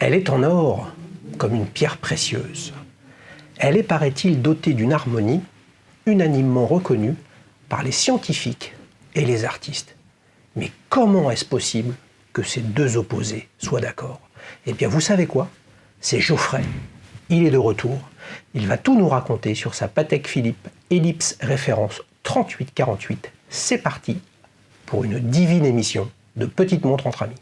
Elle est en or, comme une pierre précieuse. Elle est, paraît-il, dotée d'une harmonie unanimement reconnue par les scientifiques et les artistes. Mais comment est-ce possible que ces deux opposés soient d'accord? Eh bien, vous savez quoi? C'est Geoffrey. Il est de retour. Il va tout nous raconter sur sa Patek Philippe Ellipse référence 3848. C'est parti pour une divine émission de Petite Montre entre amis.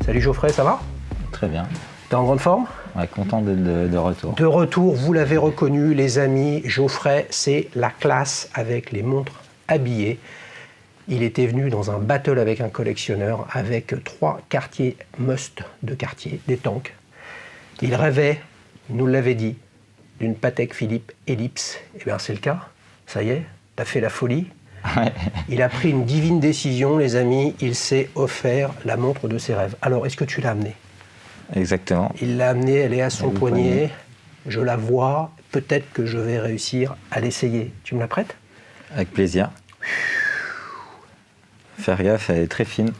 Salut Geoffrey, ça va? Très bien. T'es en grande forme? Ouais, content d'être de retour. De retour, vous l'avez reconnu les amis, Geoffrey, c'est la classe avec les montres habillées. Il était venu dans un battle avec un collectionneur avec 3 quartiers must de quartier, des tanks. Il rêvait, il nous l'avait dit, d'une Patek Philippe Ellipse. Eh bien c'est le cas, ça y est, t'as fait la folie. Ouais. Il a pris une divine décision, les amis, il s'est offert la montre de ses rêves. Alors, est-ce que tu l'as amenée? Exactement. Il l'a amenée, elle est à son poignet. Je la vois, peut-être que je vais réussir à l'essayer. Tu me la prêtes? Avec plaisir. Faire gaffe, elle est très fine.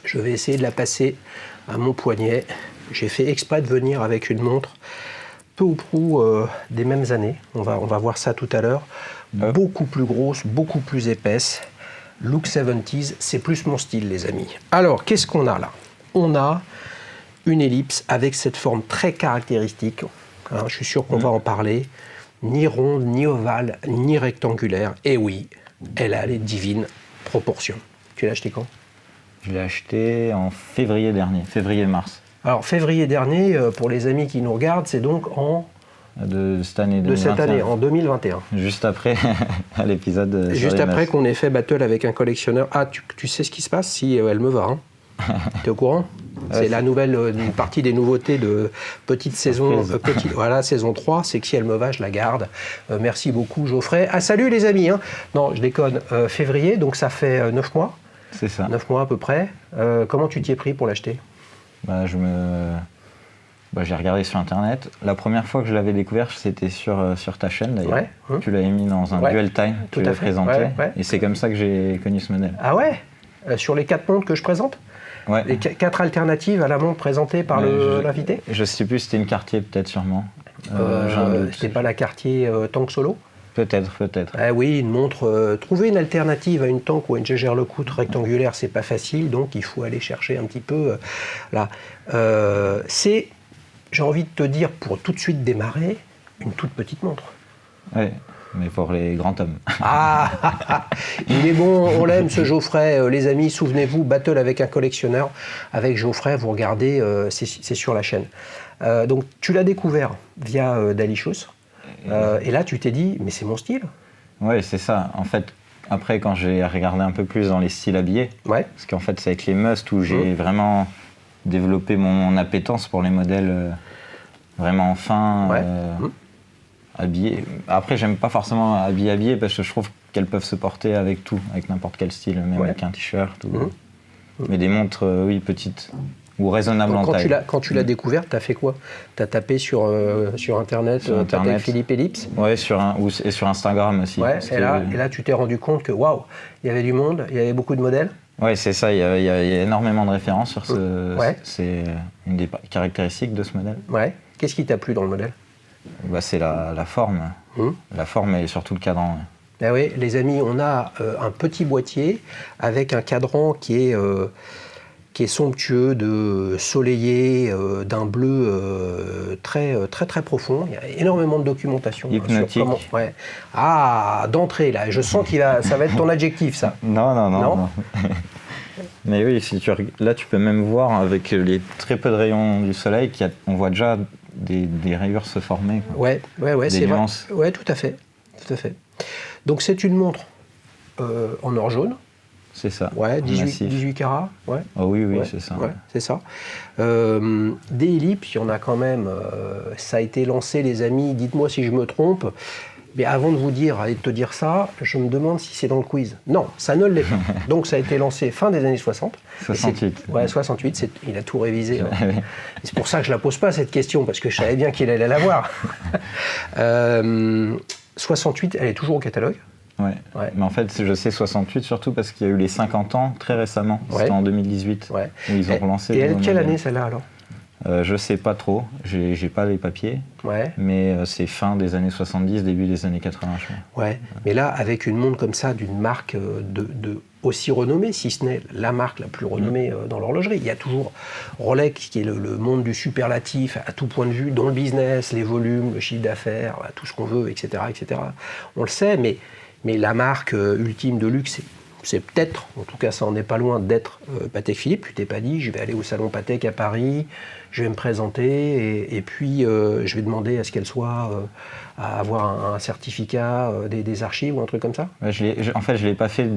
Je vais essayer de la passer à mon poignet. J'ai fait exprès de venir avec une montre peu ou prou des mêmes années. On va voir ça tout à l'heure. Beaucoup plus grosse, beaucoup plus épaisse. Look 70s, c'est plus mon style, les amis. Alors, qu'est-ce qu'on a là? On a une ellipse avec cette forme très caractéristique. Hein, je suis sûr qu'on va en parler. Ni ronde, ni ovale, ni rectangulaire. Et oui, elle a les divines proportions. Tu l'as acheté quand? Je l'ai acheté en février dernier, février-mars. Alors, février dernier, pour les amis qui nous regardent, c'est donc de cette année 2021. De cette année, en 2021. Juste après à l'épisode. Juste après qu'on ait fait battle avec un collectionneur. Ah, tu sais ce qui se passe si elle me va, hein? T'es au courant? C'est la nouvelle, une partie des nouveautés de petite saison, voilà, saison 3, c'est que si elle me va, je la garde. Merci beaucoup, Geoffrey. Ah, salut les amis, hein. Non, je déconne. Février, donc ça fait 9 mois. C'est ça. 9 mois à peu près. Comment tu t'y es pris pour l'acheter? J'ai regardé sur Internet. La première fois que je l'avais découvert, c'était sur ta chaîne d'ailleurs. Ouais. Tu l'avais mis dans un dual time, tu l'as présenté. Ouais. Et c'est comme ça que j'ai connu ce modèle. Ah ouais? Sur les 4 montres que je présente? Ouais. Les 4 alternatives à la montre présentée par l'invité? Je sais plus, c'était une Cartier peut-être sûrement. C'était pas la Cartier Tank Solo? Peut-être. Ah oui, une montre. Trouver une alternative à une Tank ou à une Jaeger LeCoultre rectangulaire, c'est pas facile, donc il faut aller chercher un petit peu là. C'est, j'ai envie de te dire, pour tout de suite démarrer, une toute petite montre. Oui, mais pour les grands hommes. Ah, il est bon, on l'aime ce Geoffrey. Les amis, souvenez-vous, battle avec un collectionneur. Avec Geoffrey, vous regardez, c'est sur la chaîne. Donc tu l'as découvert via Dalicious. Et là, tu t'es dit, mais c'est mon style. Oui, c'est ça. En fait, après, quand j'ai regardé un peu plus dans les styles habillés, parce qu'en fait, c'est avec les musts où j'ai vraiment développé mon appétence pour les modèles vraiment fins, habillés. Après, j'aime pas forcément habillé parce que je trouve qu'elles peuvent se porter avec tout, avec n'importe quel style, même avec un t-shirt. Mais des montres, petites. Ou raisonnable en taille. Quand tu l'as découverte, tu as fait quoi? Tu as tapé sur Internet, Patek Philippe Ellipse? Oui, et sur Instagram aussi. Ouais, et là, tu t'es rendu compte que, waouh, il y avait du monde, il y avait beaucoup de modèles? Oui, c'est ça, il y a énormément de références sur ce... C'est une des caractéristiques de ce modèle. Ouais. Qu'est-ce qui t'a plu dans le modèle? C'est la forme. La forme et surtout le cadran. Ah oui, les amis, on a un petit boîtier avec un cadran qui est somptueux, de soleillé, d'un bleu très profond. Il y a énormément de documentation. Hypnotique. Sur comment, Ah, d'entrée, là. Je sens ça va être ton adjectif, ça. Non. Mais oui, là, tu peux même voir, avec les très peu de rayons du soleil, on voit déjà des rayures se former. Ouais, c'est vrai. Ouais, tout à fait. Donc, c'est une montre en or jaune. C'est ça. Ouais, 18 carats. Ouais. Oh oui, c'est ça. Ouais, c'est ça. Des ellipses, il y en a quand même. Ça a été lancé, les amis, dites-moi si je me trompe. Mais avant de vous dire et de te dire ça, je me demande si c'est dans le quiz. Non, ça ne l'est pas. Donc ça a été lancé fin des années 60. 68. Ouais, 68, il a tout révisé. Hein. C'est pour ça que je ne la pose pas cette question, parce que je savais bien qu'il allait l'avoir. 68, elle est toujours au catalogue. Ouais. Mais en fait, je sais 68 surtout parce qu'il y a eu les 50 ans très récemment. C'était en 2018 où ils ont relancé. Et elle, quelle année celle-là alors? Je sais pas trop, j'ai pas les papiers, mais c'est fin des années 70, début des années 80, je crois. Ouais, mais là, avec une montre comme ça, d'une marque aussi renommée, si ce n'est la marque la plus renommée dans l'horlogerie. Il y a toujours Rolex, qui est le monde du superlatif à tout point de vue, dans le business, les volumes, le chiffre d'affaires, tout ce qu'on veut, etc., etc. On le sait, mais la marque ultime de luxe, c'est peut-être, en tout cas ça en est pas loin d'être Patek Philippe. Tu t'es pas dit, je vais aller au salon Patek à Paris, je vais me présenter et puis je vais demander à ce qu'elle soit à avoir un certificat des archives ou un truc comme ça? En fait, je l'ai pas fait,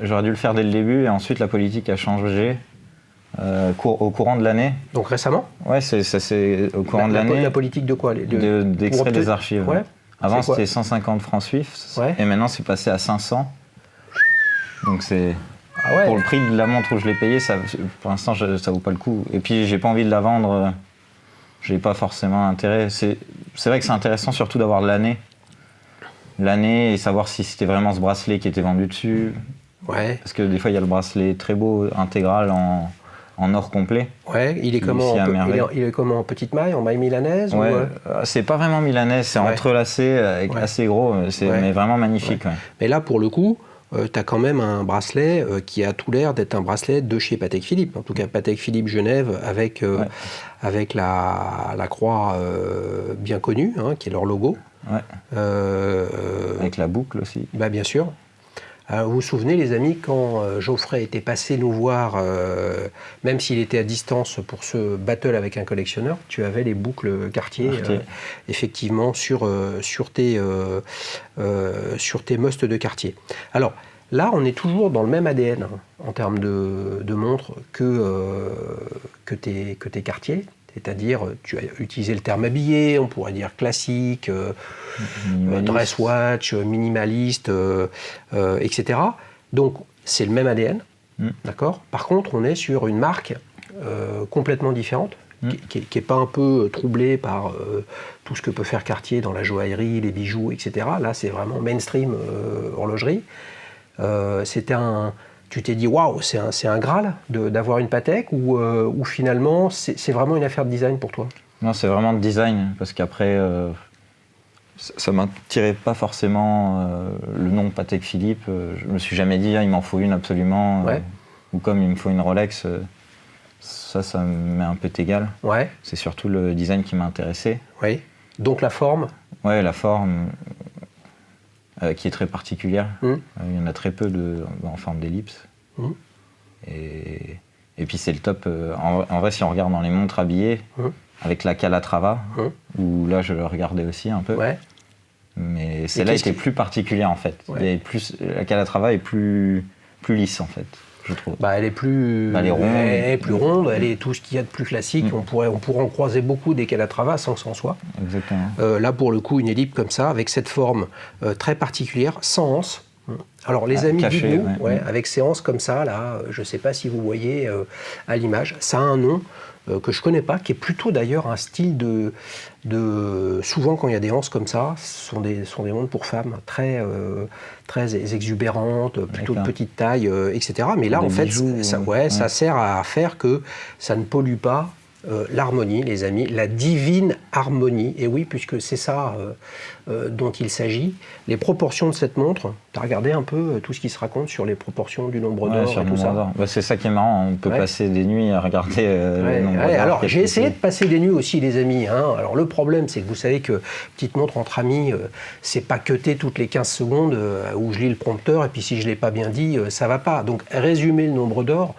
j'aurais dû le faire dès le début et ensuite la politique a changé au courant de l'année. Donc récemment? Ouais, c'est au courant de l'année. La politique de quoi? D'extrait des archives. Ouais. Avant c'était 150 francs suisses et maintenant c'est passé à 500. Donc c'est pour le prix de la montre où je l'ai payé, pour l'instant ça vaut pas le coup. Et puis j'ai pas envie de la vendre, j'ai pas forcément intérêt. C'est vrai que c'est intéressant surtout d'avoir l'année et savoir si c'était vraiment ce bracelet qui était vendu dessus. Ouais. Parce que des fois il y a le bracelet très beau intégral en or complet. Ouais. Il est comment en petite maille, en maille milanaise? Ouais. C'est pas vraiment milanaise, c'est entrelacé avec assez gros, mais vraiment magnifique. Ouais. Mais là pour le coup, tu as quand même un bracelet qui a tout l'air d'être un bracelet de chez Patek Philippe. En tout cas, Patek Philippe Genève avec la croix bien connue, qui est leur logo. Ouais. Avec la boucle aussi. Bah, bien sûr. Vous vous souvenez, les amis, quand Geoffrey était passé nous voir, même s'il était à distance pour ce battle avec un collectionneur, tu avais les boucles Cartier, effectivement, sur tes musts de Cartier. Alors, là, on est toujours dans le même ADN en termes de montres que tes Cartier. C'est-à-dire, tu as utilisé le terme habillé, on pourrait dire classique, dress watch, minimaliste, etc. Donc, c'est le même ADN, d'accord? Par contre, on est sur une marque complètement différente, qui n'est pas un peu troublée par tout ce que peut faire Cartier dans la joaillerie, les bijoux, etc. Là, c'est vraiment mainstream horlogerie. Tu t'es dit, waouh, c'est un Graal d'avoir une Patek ou finalement, c'est vraiment une affaire de design pour toi? Non, c'est vraiment de design, parce qu'après, ça ne m'attirait pas forcément le nom Patek Philippe. Je me suis jamais dit, il m'en faut une absolument, ou comme il me faut une Rolex. Ça m'est un peu égal. Ouais. C'est surtout le design qui m'a intéressé. Oui. Donc la forme? Ouais, la forme. Qui est très particulière. Il y en a très peu en forme d'ellipse. Et puis c'est le top. En vrai, si on regarde dans les montres habillées, avec la Calatrava, où là je le regardais aussi un peu, mais celle-là était plus particulière en fait. La Calatrava est plus lisse en fait, je trouve. Bah, elle est plus ronde, elle est tout ce qu'il y a de plus classique. On pourrait en croiser beaucoup des Calatrava sans que ça en soit. Exactement. Là, pour le coup, une ellipse comme ça, avec cette forme très particulière, sans anse. Alors, les amis, dites-nous, avec ces anses comme ça, là, je ne sais pas si vous voyez à l'image, ça a un nom que je ne connais pas, qui est plutôt d'ailleurs un style souvent, quand il y a des anses comme ça, ce sont des montres pour femmes très exubérantes, plutôt de petite taille, etc. Mais là, en fait, ça sert à faire que ça ne pollue pas l'harmonie, les amis, la divine harmonie. Et oui, puisque c'est ça dont il s'agit. Les proportions de cette montre, tu as regardé un peu tout ce qui se raconte sur les proportions du nombre d'or et tout ça? Bah, c'est ça qui est marrant, on peut passer des nuits à regarder le nombre d'or. Alors, j'ai essayé de passer des nuits aussi, les amis. Alors, le problème, c'est que vous savez que petite montre entre amis, c'est pas cuté toutes les 15 secondes où je lis le prompteur et puis si je l'ai pas bien dit, ça va pas. Donc, résumer le nombre d'or,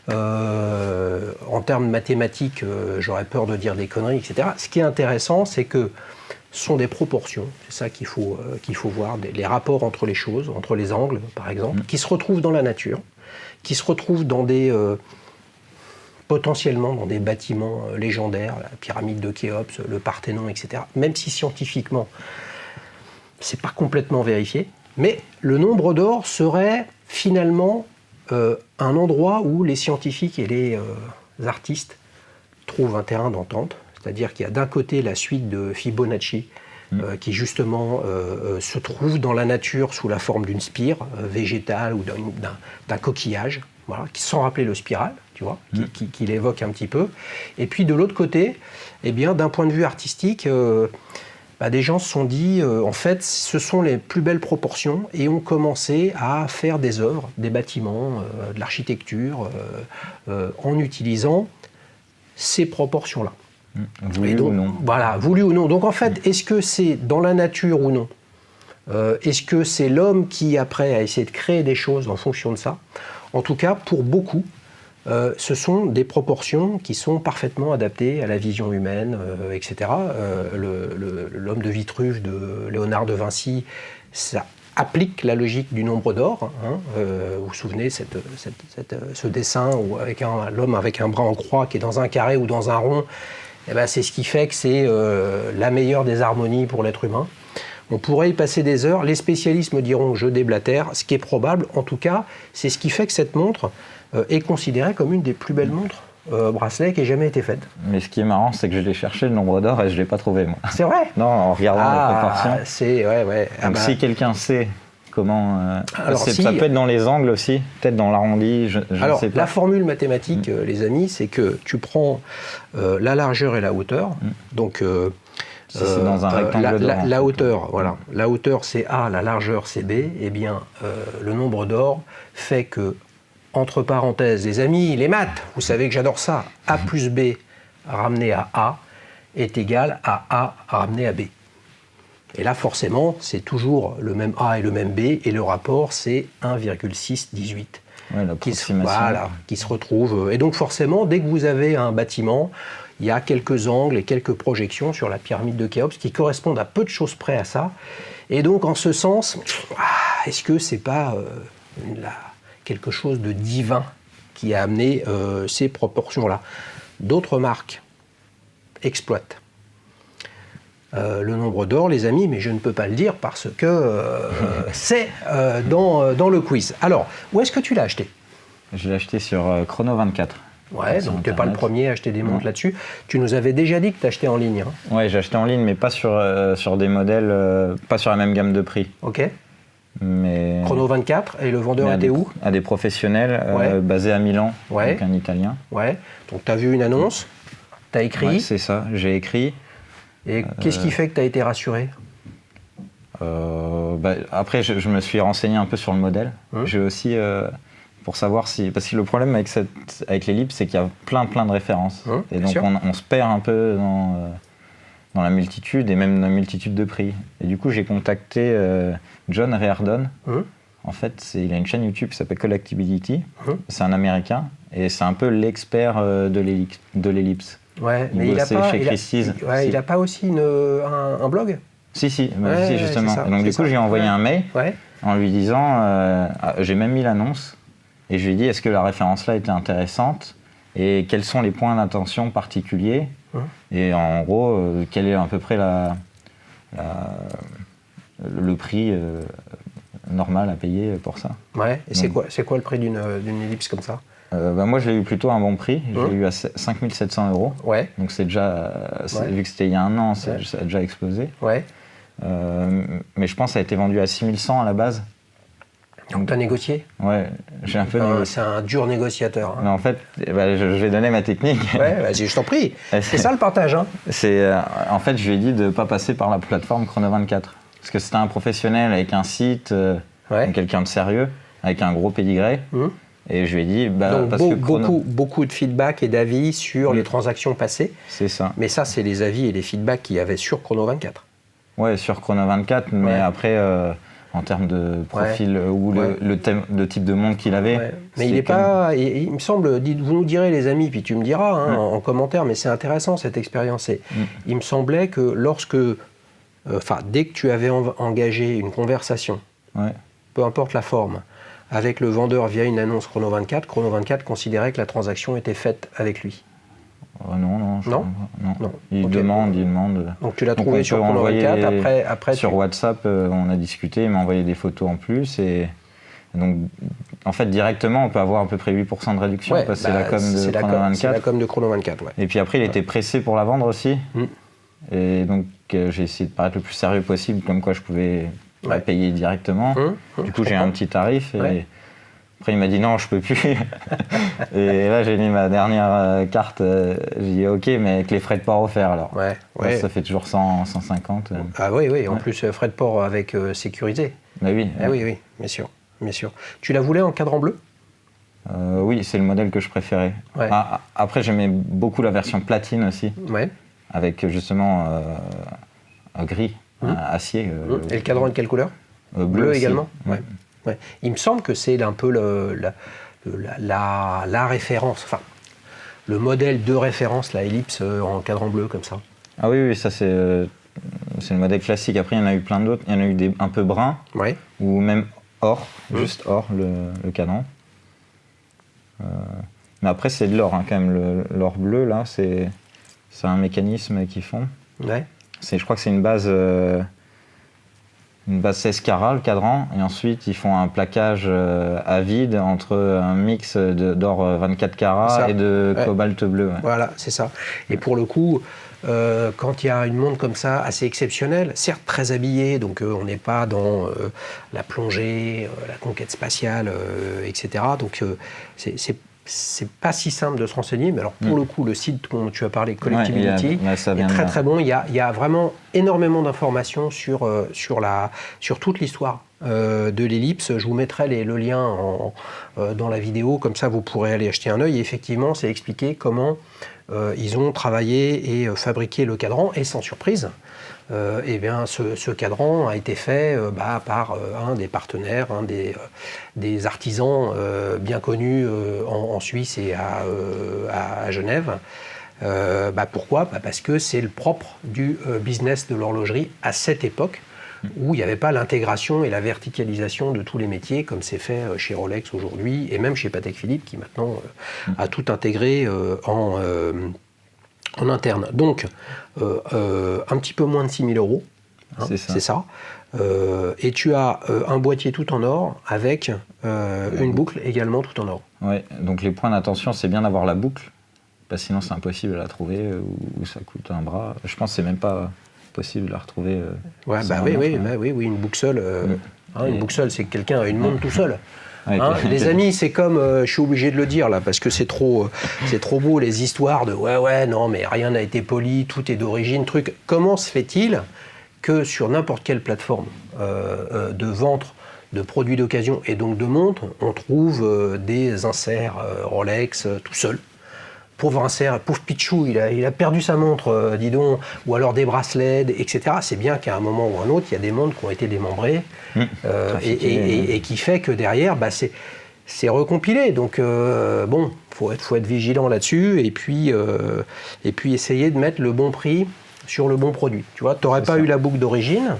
en termes mathématiques, j'aurais peur de dire des conneries, etc. Ce qui est intéressant, c'est que ce sont des proportions, c'est ça qu'il faut voir, les rapports entre les choses, entre les angles, par exemple, qui se retrouvent dans la nature, qui se retrouvent dans potentiellement dans des bâtiments légendaires, la pyramide de Khéops, le Parthénon, etc. Même si scientifiquement, c'est pas complètement vérifié, mais le nombre d'or serait finalement un endroit où les scientifiques et les artistes trouvent un terrain d'entente. C'est-à-dire qu'il y a d'un côté la suite de Fibonacci, qui justement se trouve dans la nature sous la forme d'une spire végétale ou d'un coquillage, voilà, sans rappeler le spiral, tu vois, qui l'évoque un petit peu. Et puis de l'autre côté, eh bien, d'un point de vue artistique, des gens se sont dit, en fait, ce sont les plus belles proportions et ont commencé à faire des œuvres, des bâtiments, de l'architecture, en utilisant ces proportions-là. Voulu ou non. Voilà, voulu ou non. Donc en fait, est-ce que c'est dans la nature ou non ? Est-ce que c'est l'homme qui, après, a essayé de créer des choses en fonction de ça ? En tout cas, pour beaucoup, ce sont des proportions qui sont parfaitement adaptées à la vision humaine, etc. L'homme de Vitruve de Léonard de Vinci, ça applique la logique du nombre d'or. Vous vous souvenez, ce dessin où l'homme avec un bras en croix qui est dans un carré ou dans un rond, c'est ce qui fait que c'est la meilleure des harmonies pour l'être humain. On pourrait y passer des heures. Les spécialistes me diront que je déblatère, ce qui est probable. En tout cas, c'est ce qui fait que cette montre est considérée comme une des plus belles montres bracelet qui ait jamais été faite. Mais ce qui est marrant, c'est que je l'ai cherché le nombre d'or et je ne l'ai pas trouvé, moi. C'est vrai ? Non, en regardant les proportions. Ouais. Donc si quelqu'un sait comment... ça peut être dans les angles aussi, peut-être dans l'arrondi, je ne sais pas. La formule mathématique, les amis, c'est que tu prends la largeur et la hauteur. Donc, si c'est dans un rectangle d'or. La hauteur, voilà. La hauteur, c'est A, la largeur, c'est B. Eh bien, le nombre d'or fait que, entre parenthèses, les amis, les maths, vous savez que j'adore ça. A plus B ramené à A est égal à A ramené à B. Et là, forcément, c'est toujours le même A et le même B, et le rapport, c'est 1,618. Qui se retrouve. Et donc, forcément, dès que vous avez un bâtiment, il y a quelques angles et quelques projections sur la pyramide de Khéops qui correspondent à peu de choses près à ça. Et donc, en ce sens, est-ce que c'est pas quelque chose de divin qui a amené ces proportions-là ? D'autres marques exploitent le nombre d'or, les amis, mais je ne peux pas le dire parce que c'est dans le quiz. Alors, où est-ce que tu l'as acheté ? Je l'ai acheté sur Chrono 24. Ouais, donc tu n'es pas le premier à acheter des montres là-dessus. Tu nous avais déjà dit que tu achetais en ligne. Ouais, j'ai acheté en ligne, mais pas sur des modèles, pas sur la même gamme de prix. Ok. Mais... Chrono 24, et le vendeur était où ? À des professionnels basés à Milan, donc un Italien. Ouais, donc tu as vu une annonce, tu as écrit. Ouais, c'est ça, j'ai écrit. Et qu'est-ce qui fait que tu as été rassuré ? Après, je me suis renseigné un peu sur le modèle. J'ai aussi, pour savoir si... Parce que le problème avec l'ellipse, c'est qu'il y a plein de références. Et donc, on se perd un peu dans la multitude, et même dans la multitude de prix. Et du coup, j'ai contacté John Reardon. En fait, il a une chaîne YouTube qui s'appelle Collectability. C'est un Américain, et c'est un peu l'expert de l'ellipse. Ouais, mais il n'a pas aussi un blog ? Si, justement. Et donc du coup, j'ai envoyé un mail en lui disant, j'ai même mis l'annonce, et je lui ai dit, est-ce que la référence là était intéressante, et quels sont les points d'attention particuliers, et en gros, quel est à peu près le prix normal à payer pour ça. Ouais, et c'est quoi le prix d'une ellipse comme ça ? Moi, je l'ai eu plutôt à un bon prix. Je l'ai eu à 5 700 €. Ouais. Donc, c'est déjà, vu que c'était il y a un an, ça a déjà explosé. Ouais. Mais je pense que ça a été vendu à 6 100 à la base. Donc, tu as négocié ? Ouais, j'ai un peu négocié. C'est un dur négociateur. Mais en fait, je vais donner ma technique. Ouais, vas-y, je t'en prie. C'est ça le partage. En fait, je lui ai dit de ne pas passer par la plateforme Chrono 24. Parce que c'était un professionnel avec un site, quelqu'un de sérieux, avec un gros pédigré. Et je lui ai dit... Donc beaucoup de feedback et d'avis sur les transactions passées. C'est ça. Mais ça, c'est les avis et les feedbacks qu'il y avait sur Chrono 24. Ouais, sur Chrono 24, mais après, en termes de profil ou le type de montre qu'il avait... Ouais. Mais il n'est pas... Il me semble, vous nous direz les amis, puis tu me diras en commentaire, mais c'est intéressant cette expérience. Il me semblait que dès que tu avais engagé une conversation, peu importe la forme, avec le vendeur via une annonce Chrono 24 considérait que la transaction était faite avec lui. Non. Il Okay. demande. Donc tu l'as trouvé sur Chrono 24, après sur WhatsApp, on a discuté, il m'a envoyé des photos en plus et donc en fait directement on peut avoir à peu près 8% de réduction parce que c'est la com de Chrono 24. C'est la com de Chrono 24, ouais. Et puis après il était pressé pour la vendre aussi. Et donc j'ai essayé de paraître le plus sérieux possible, comme quoi je pouvais la payer directement. Du coup j'ai un petit tarif et après il m'a dit non je peux plus. Et là j'ai mis ma dernière carte, j'ai dit ok mais avec les frais de port offerts alors. Ça fait toujours 150. Ah oui, en plus frais de port avec sécurisé. Bah oui. Oui, bien sûr. Tu la voulais en cadran bleu ? Oui, c'est le modèle que je préférais. Après j'aimais beaucoup la version platine aussi. Avec justement gris, acier. Et le cadran est de quelle couleur ? Bleu également. Ouais. Il me semble que c'est un peu la référence, enfin le modèle de référence, la Ellipse en cadran bleu comme ça. Ah oui, ça c'est le modèle classique. Après il y en a eu plein d'autres. Il y en a eu un peu brun, ou même or, juste or le cadran. Mais après c'est de l'or quand même. L'or bleu là, c'est un mécanisme qu'ils font. Je crois que c'est une base 16 carats le cadran, et ensuite ils font un plaquage à vide entre un mix d'or 24 carats et de cobalt bleu. Voilà, c'est ça. Et pour le coup, quand il y a une montre comme ça, assez exceptionnelle, certes très habillée, donc on n'est pas dans la plongée, la conquête spatiale, etc. Donc c'est pas si simple de se renseigner, mais alors pour le coup, le site dont tu as parlé, Collectability, est très très bon. Il y a vraiment énormément d'informations sur toute l'histoire de l'Ellipse. Je vous mettrai le lien dans la vidéo, comme ça vous pourrez aller jeter un œil. Et effectivement, c'est expliqué comment ils ont travaillé et fabriqué le cadran, et sans surprise. Ce cadran a été fait par un des partenaires, un des artisans bien connus en Suisse et à Genève. Pourquoi ? Parce que c'est le propre du business de l'horlogerie à cette époque, où il n'y avait pas l'intégration et la verticalisation de tous les métiers, comme c'est fait chez Rolex aujourd'hui, et même chez Patek Philippe, qui maintenant a tout intégré en interne. Donc, un petit peu moins de 6 000 €, c'est ça. Et tu as un boîtier tout en or avec une boucle également tout en or. Ouais, donc les points d'attention, c'est bien d'avoir la boucle, parce que sinon c'est impossible à la trouver, ou ça coûte un bras. Je pense que c'est même pas possible de la retrouver. Oui, une boucle seule. Une boucle seule, c'est que quelqu'un a une montre tout seul. Les amis, c'est comme, je suis obligé de le dire là, parce que c'est trop beau les histoires de non mais rien n'a été poli, tout est d'origine, truc. Comment se fait-il que sur n'importe quelle plateforme de vente de produits d'occasion et donc de montres, on trouve des inserts Rolex tout seul? Pauvre insert, pauvre Pichou, il a perdu sa montre, dis donc, ou alors des bracelets, etc. C'est bien qu'à un moment ou un autre, il y a des montres qui ont été démembrées, et qui fait que derrière, c'est recompilé. Donc, faut être vigilant là-dessus, et puis essayer de mettre le bon prix sur le bon produit. Tu vois, tu n'aurais pas eu la boucle d'origine,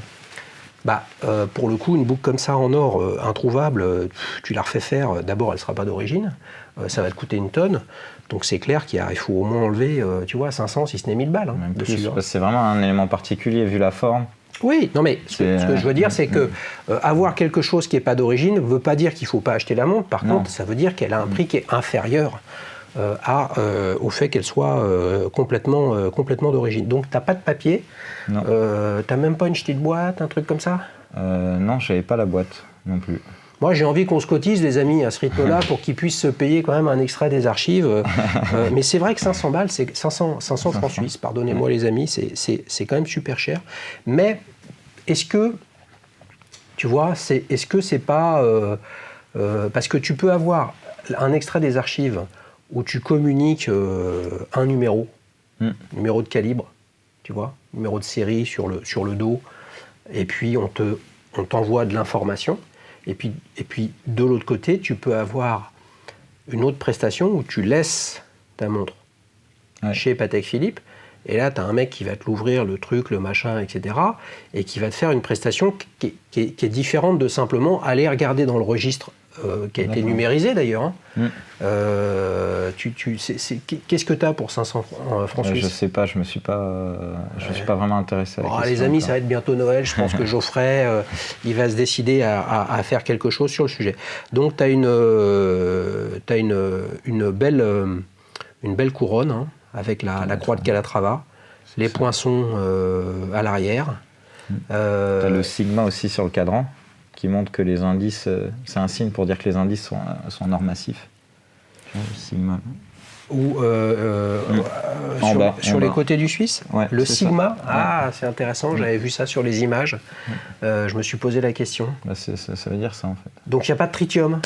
pour le coup, une boucle comme ça en or, introuvable, tu la refais faire, d'abord elle ne sera pas d'origine, ça va te coûter une tonne. Donc c'est clair qu'il faut au moins enlever, 500 si ce n'est 1000 balles. Même dessus, plus, parce que c'est vraiment un élément particulier vu la forme. Oui, non mais ce que je veux dire, c'est que avoir quelque chose qui n'est pas d'origine ne veut pas dire qu'il ne faut pas acheter la montre. Par contre, ça veut dire qu'elle a un prix qui est inférieur au fait qu'elle soit complètement d'origine. Donc tu n'as pas de papier, tu n'as même pas une petite boîte, un truc comme ça ? Non, je n'avais pas la boîte non plus. Moi, j'ai envie qu'on se cotise, les amis, à ce rythme-là, pour qu'ils puissent se payer quand même un extrait des archives. Mais c'est vrai que 500 balles, c'est 500 francs suisses, pardonnez-moi les amis, c'est quand même super cher. Mais est-ce que, tu vois, est-ce que c'est pas... parce que tu peux avoir un extrait des archives où tu communiques un numéro de calibre, tu vois, numéro de série sur le dos, et puis on t'envoie de l'information. Et puis, de l'autre côté, tu peux avoir une autre prestation où tu laisses ta montre chez Patek Philippe, et là, tu as un mec qui va te l'ouvrir, le truc, le machin, etc., et qui va te faire une prestation qui est différente de simplement aller regarder dans le registre qui a été numérisée d'ailleurs. Hein. Qu'est-ce que tu as pour 500 francs suisses? Je sais pas, je me suis pas vraiment intéressé. Les amis, ça va être bientôt Noël. Je pense que Geoffrey, il va se décider à faire quelque chose sur le sujet. Donc, tu as une belle couronne hein, avec la croix de Calatrava, les poinçons à l'arrière. Tu as le sigma aussi sur le cadran qui montre que les indices, c'est un signe pour dire que les indices sont en or massif. Le sigma. Ou sur les côtés du Suisse, ouais, le sigma. Ça. C'est intéressant, j'avais vu ça sur les images. Je me suis posé la question. Ça veut dire ça en fait. Donc il n'y a pas de tritium?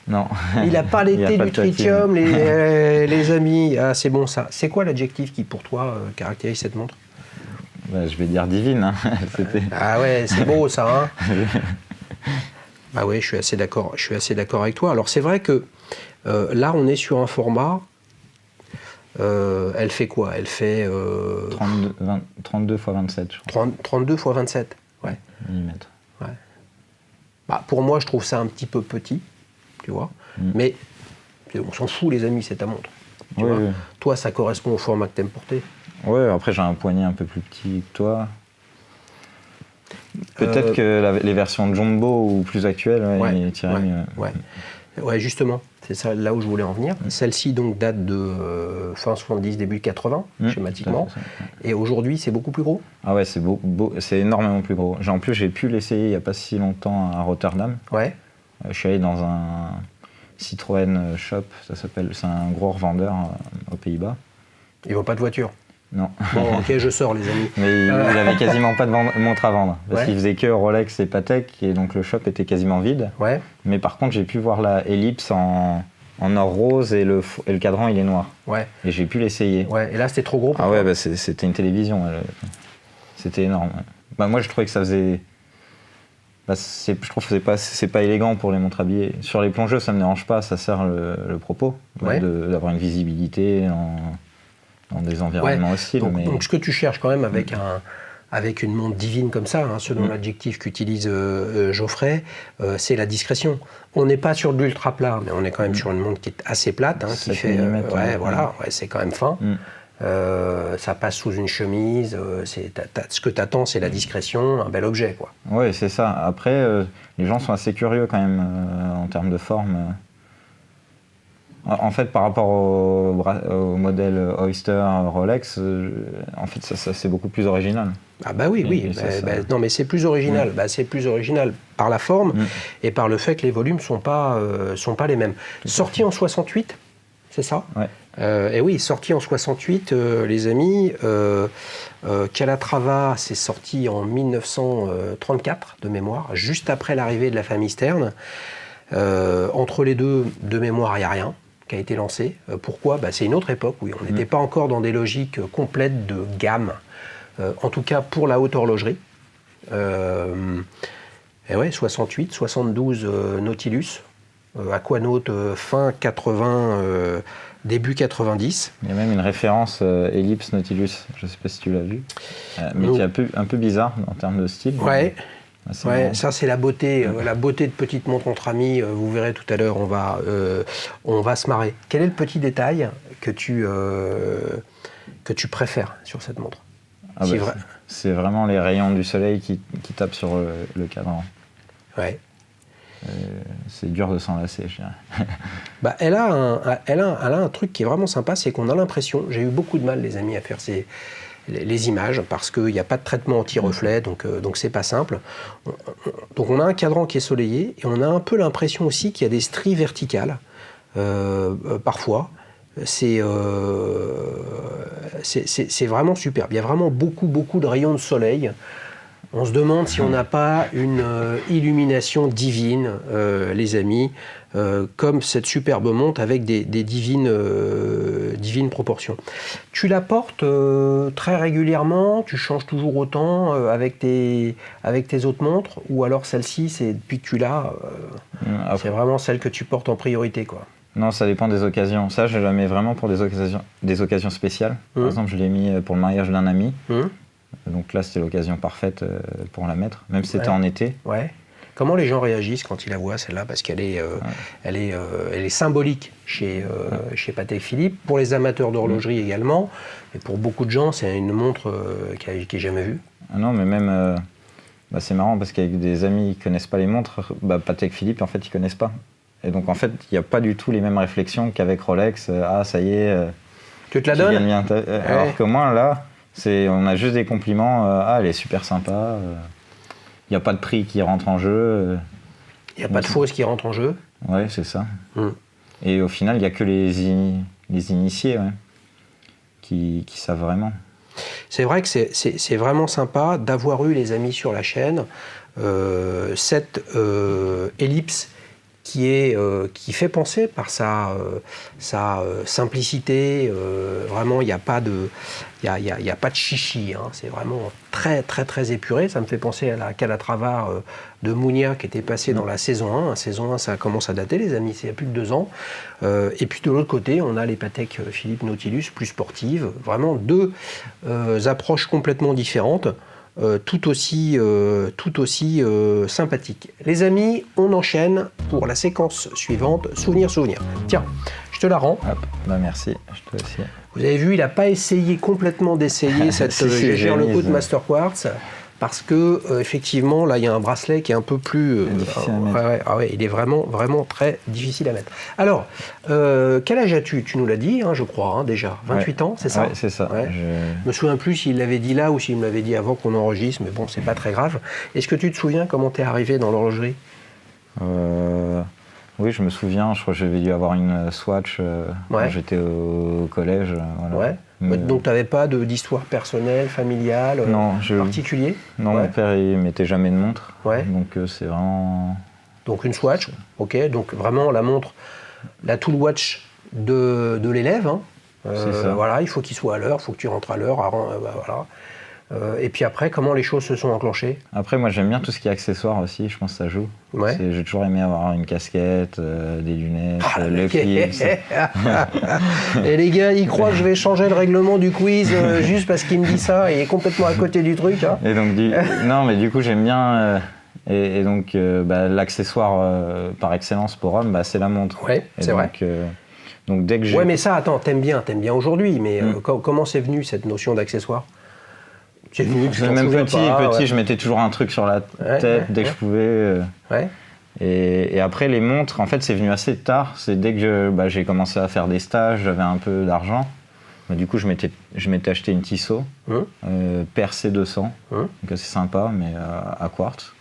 Non. Il n'a pas l'été du tritium, les amis. Ah, c'est bon ça. C'est quoi l'adjectif qui pour toi caractérise cette montre? Je vais dire divine. Hein. Ah ouais, c'est beau ça. Hein. Bah oui, je suis assez d'accord avec toi. Alors c'est vrai que là on est sur un format. Elle fait quoi? Elle fait 32 x 27, je crois. 32 x 27, ouais. Millimètres. Ouais. Bah, pour moi, je trouve ça un petit peu petit, tu vois. Mais on s'en fout, les amis, c'est ta montre. Tu vois. Toi, ça correspond au format que tu aimes porter. Ouais, après j'ai un poignet un peu plus petit que toi. Peut-être que les versions jumbo ou plus actuelles, tiraient mieux. Ouais, justement, c'est ça là où je voulais en venir. Celle-ci donc date de fin 70, début 80, schématiquement. Et aujourd'hui, c'est beaucoup plus gros? Ah ouais, c'est énormément plus gros. En plus, j'ai pu l'essayer il n'y a pas si longtemps à Rotterdam. Ouais. Je suis allé dans un Citroën shop, ça s'appelle, c'est un gros revendeur aux Pays-Bas. Ils ne vendent pas de voiture? Non. Bon, ok, je sors, les amis. Mais il avait quasiment pas de montre à vendre. Parce qu'il faisait que Rolex et Patek, et donc le shop était quasiment vide. Ouais. Mais par contre, j'ai pu voir la Ellipse en or rose et le cadran, il est noir. Ouais. Et j'ai pu l'essayer. Ouais, et là, c'était trop gros pour toi. C'était une télévision. C'était énorme. Moi, je trouvais que ça faisait... je trouve que c'est pas élégant pour les montres habillées. Sur les plongeux, ça me dérange pas, ça sert le propos. D'avoir une visibilité dans des environnements hostiles. Donc ce que tu cherches quand même avec une montre divine comme ça, hein, selon l'adjectif qu'utilise Geoffrey, c'est la discrétion. On n'est pas sur de l'ultra plat, mais on est quand même sur une montre qui est assez plate, hein, qui fait, c'est quand même fin. Ça passe sous une chemise. Ce que tu attends, c'est la discrétion, un bel objet, quoi. Oui, c'est ça. Après, les gens sont assez curieux quand même en termes de forme. En fait, par rapport au modèle Oyster, Rolex, en fait, ça c'est beaucoup plus original. Ah bah oui. Non, mais c'est plus original. C'est plus original par la forme et par le fait que les volumes sont pas les mêmes. Sorti en 68, c'est ça? Ouais. Et oui, sorti en 68, les amis. Calatrava, c'est sorti en 1934 de mémoire, juste après l'arrivée de la famille Stern. Entre les deux, de mémoire, il n'y a rien qui a été lancé. Pourquoi? C'est une autre époque où on n'était pas encore dans des logiques complètes de gamme, en tout cas pour la haute horlogerie. Et ouais, 68, 72 Nautilus, Aquanaut fin 80, début 90. Il y a même une référence Ellipse Nautilus, je ne sais pas si tu l'as vu, mais qui est un peu bizarre en termes de style. Ouais. Ça c'est la beauté de petite montre entre amis. Vous verrez tout à l'heure, on va se marrer. Quel est le petit détail que tu préfères sur cette montre? C'est vraiment les rayons du soleil qui tapent sur le cadran. Ouais. C'est dur de s'en lasser, je dirais. Elle a un truc qui est vraiment sympa, c'est qu'on a l'impression, j'ai eu beaucoup de mal les amis à faire les images parce qu'il n'y a pas de traitement anti-reflet, donc c'est pas simple. Donc on a un cadran qui est soleillé et on a un peu l'impression aussi qu'il y a des stries verticales parfois. C'est vraiment superbe. Il y a vraiment beaucoup de rayons de soleil. On se demande si on n'a pas une illumination divine, les amis, comme cette superbe montre avec des divines proportions. Tu la portes très régulièrement, tu changes toujours autant avec tes autres montres, ou alors celle-ci, c'est depuis que tu l'as, c'est vraiment celle que tu portes en priorité, quoi. Non, ça dépend des occasions. Ça, je la mets vraiment pour des occasions spéciales. Par exemple, je l'ai mis pour le mariage d'un ami. Donc là, c'était l'occasion parfaite pour la mettre, même si c'était en été. Ouais. Comment les gens réagissent quand ils la voient, celle-là? Parce qu'elle est, elle est symbolique chez Patek Philippe, pour les amateurs d'horlogerie également, et pour beaucoup de gens, c'est une montre qui est jamais vue. Ah non, mais même, c'est marrant parce qu'avec des amis qui ne connaissent pas les montres, Patek Philippe, en fait, ils ne connaissent pas. Et donc, en fait, il n'y a pas du tout les mêmes réflexions qu'avec Rolex. Ah, ça y est. Tu te la donnes? Alors que moi, là, on a juste des compliments. Ah, elle est super sympa. Il n'y a pas de prix qui rentre en jeu. Il n'y a pas de fausse qui rentre en jeu. Ouais, c'est ça. Et au final, il n'y a que les initiés qui savent vraiment. C'est vrai que c'est vraiment sympa d'avoir eu les amis sur la chaîne. Cette ellipse qui fait penser par sa simplicité. Vraiment, il n'y a pas de chichi. Hein. C'est vraiment très, très, très épuré. Ça me fait penser à la Calatrava de Mugna qui était passée dans la saison 1. La saison 1, ça commence à dater, les amis, c'est il y a plus de 2 ans. Et puis de l'autre côté, on a les Patek Philippe Nautilus, plus sportives. Vraiment 2 approches complètement différentes. Tout aussi sympathique. Les amis, on enchaîne pour la séquence suivante, souvenir. Tiens, je te la rends. Hop, merci, je te aussi. Vous avez vu, il n'a pas essayé complètement d'essayer cette GR Lecoultre Master Quartz, parce que effectivement, là, il y a un bracelet qui est un peu plus... difficile à mettre. Il est vraiment, vraiment très difficile à mettre. Alors, quel âge as-tu? Tu nous l'as dit, hein, je crois, hein, déjà. 28 ans, c'est ça? Oui, c'est ça. Ouais. Je me souviens plus s'il l'avait dit là ou s'il me l'avait dit avant qu'on enregistre, mais bon, c'est pas très grave. Est-ce que tu te souviens comment tu es arrivé dans l'horlogerie? Oui, je me souviens, je crois que j'avais dû avoir une Swatch quand j'étais au collège. Voilà. Ouais. Donc tu n'avais pas d'histoire personnelle, familiale, particulier? Non, mon père il mettait jamais de montre, donc c'est vraiment... Donc une Swatch, ok, donc vraiment la montre, la tool watch de l'élève, hein. C'est ça. Voilà, il faut qu'il soit à l'heure, il faut que tu rentres à l'heure, voilà. Et puis après, comment les choses se sont enclenchées? Après, moi j'aime bien tout ce qui est accessoires aussi, je pense que ça joue. Ouais. J'ai toujours aimé avoir une casquette, des lunettes, le clip. Et les gars, ils croient que je vais changer le règlement du quiz juste parce qu'il me dit ça, et il est complètement à côté du truc. Hein. Et donc, non, mais du coup, j'aime bien. Et donc, l'accessoire par excellence pour homme, c'est la montre. Ouais, c'est vrai. Donc, dès que j'ai. Ouais, mais ça, attends, t'aimes bien aujourd'hui, mais comment c'est venu cette notion d'accessoire? C'est venu, même petit, je mettais toujours un truc sur la tête dès que je pouvais. Et après, les montres, en fait, c'est venu assez tard. C'est dès que j'ai commencé à faire des stages, j'avais un peu d'argent. Du coup, je m'étais acheté une Tissot, percée 200, donc c'est sympa, mais à quartz.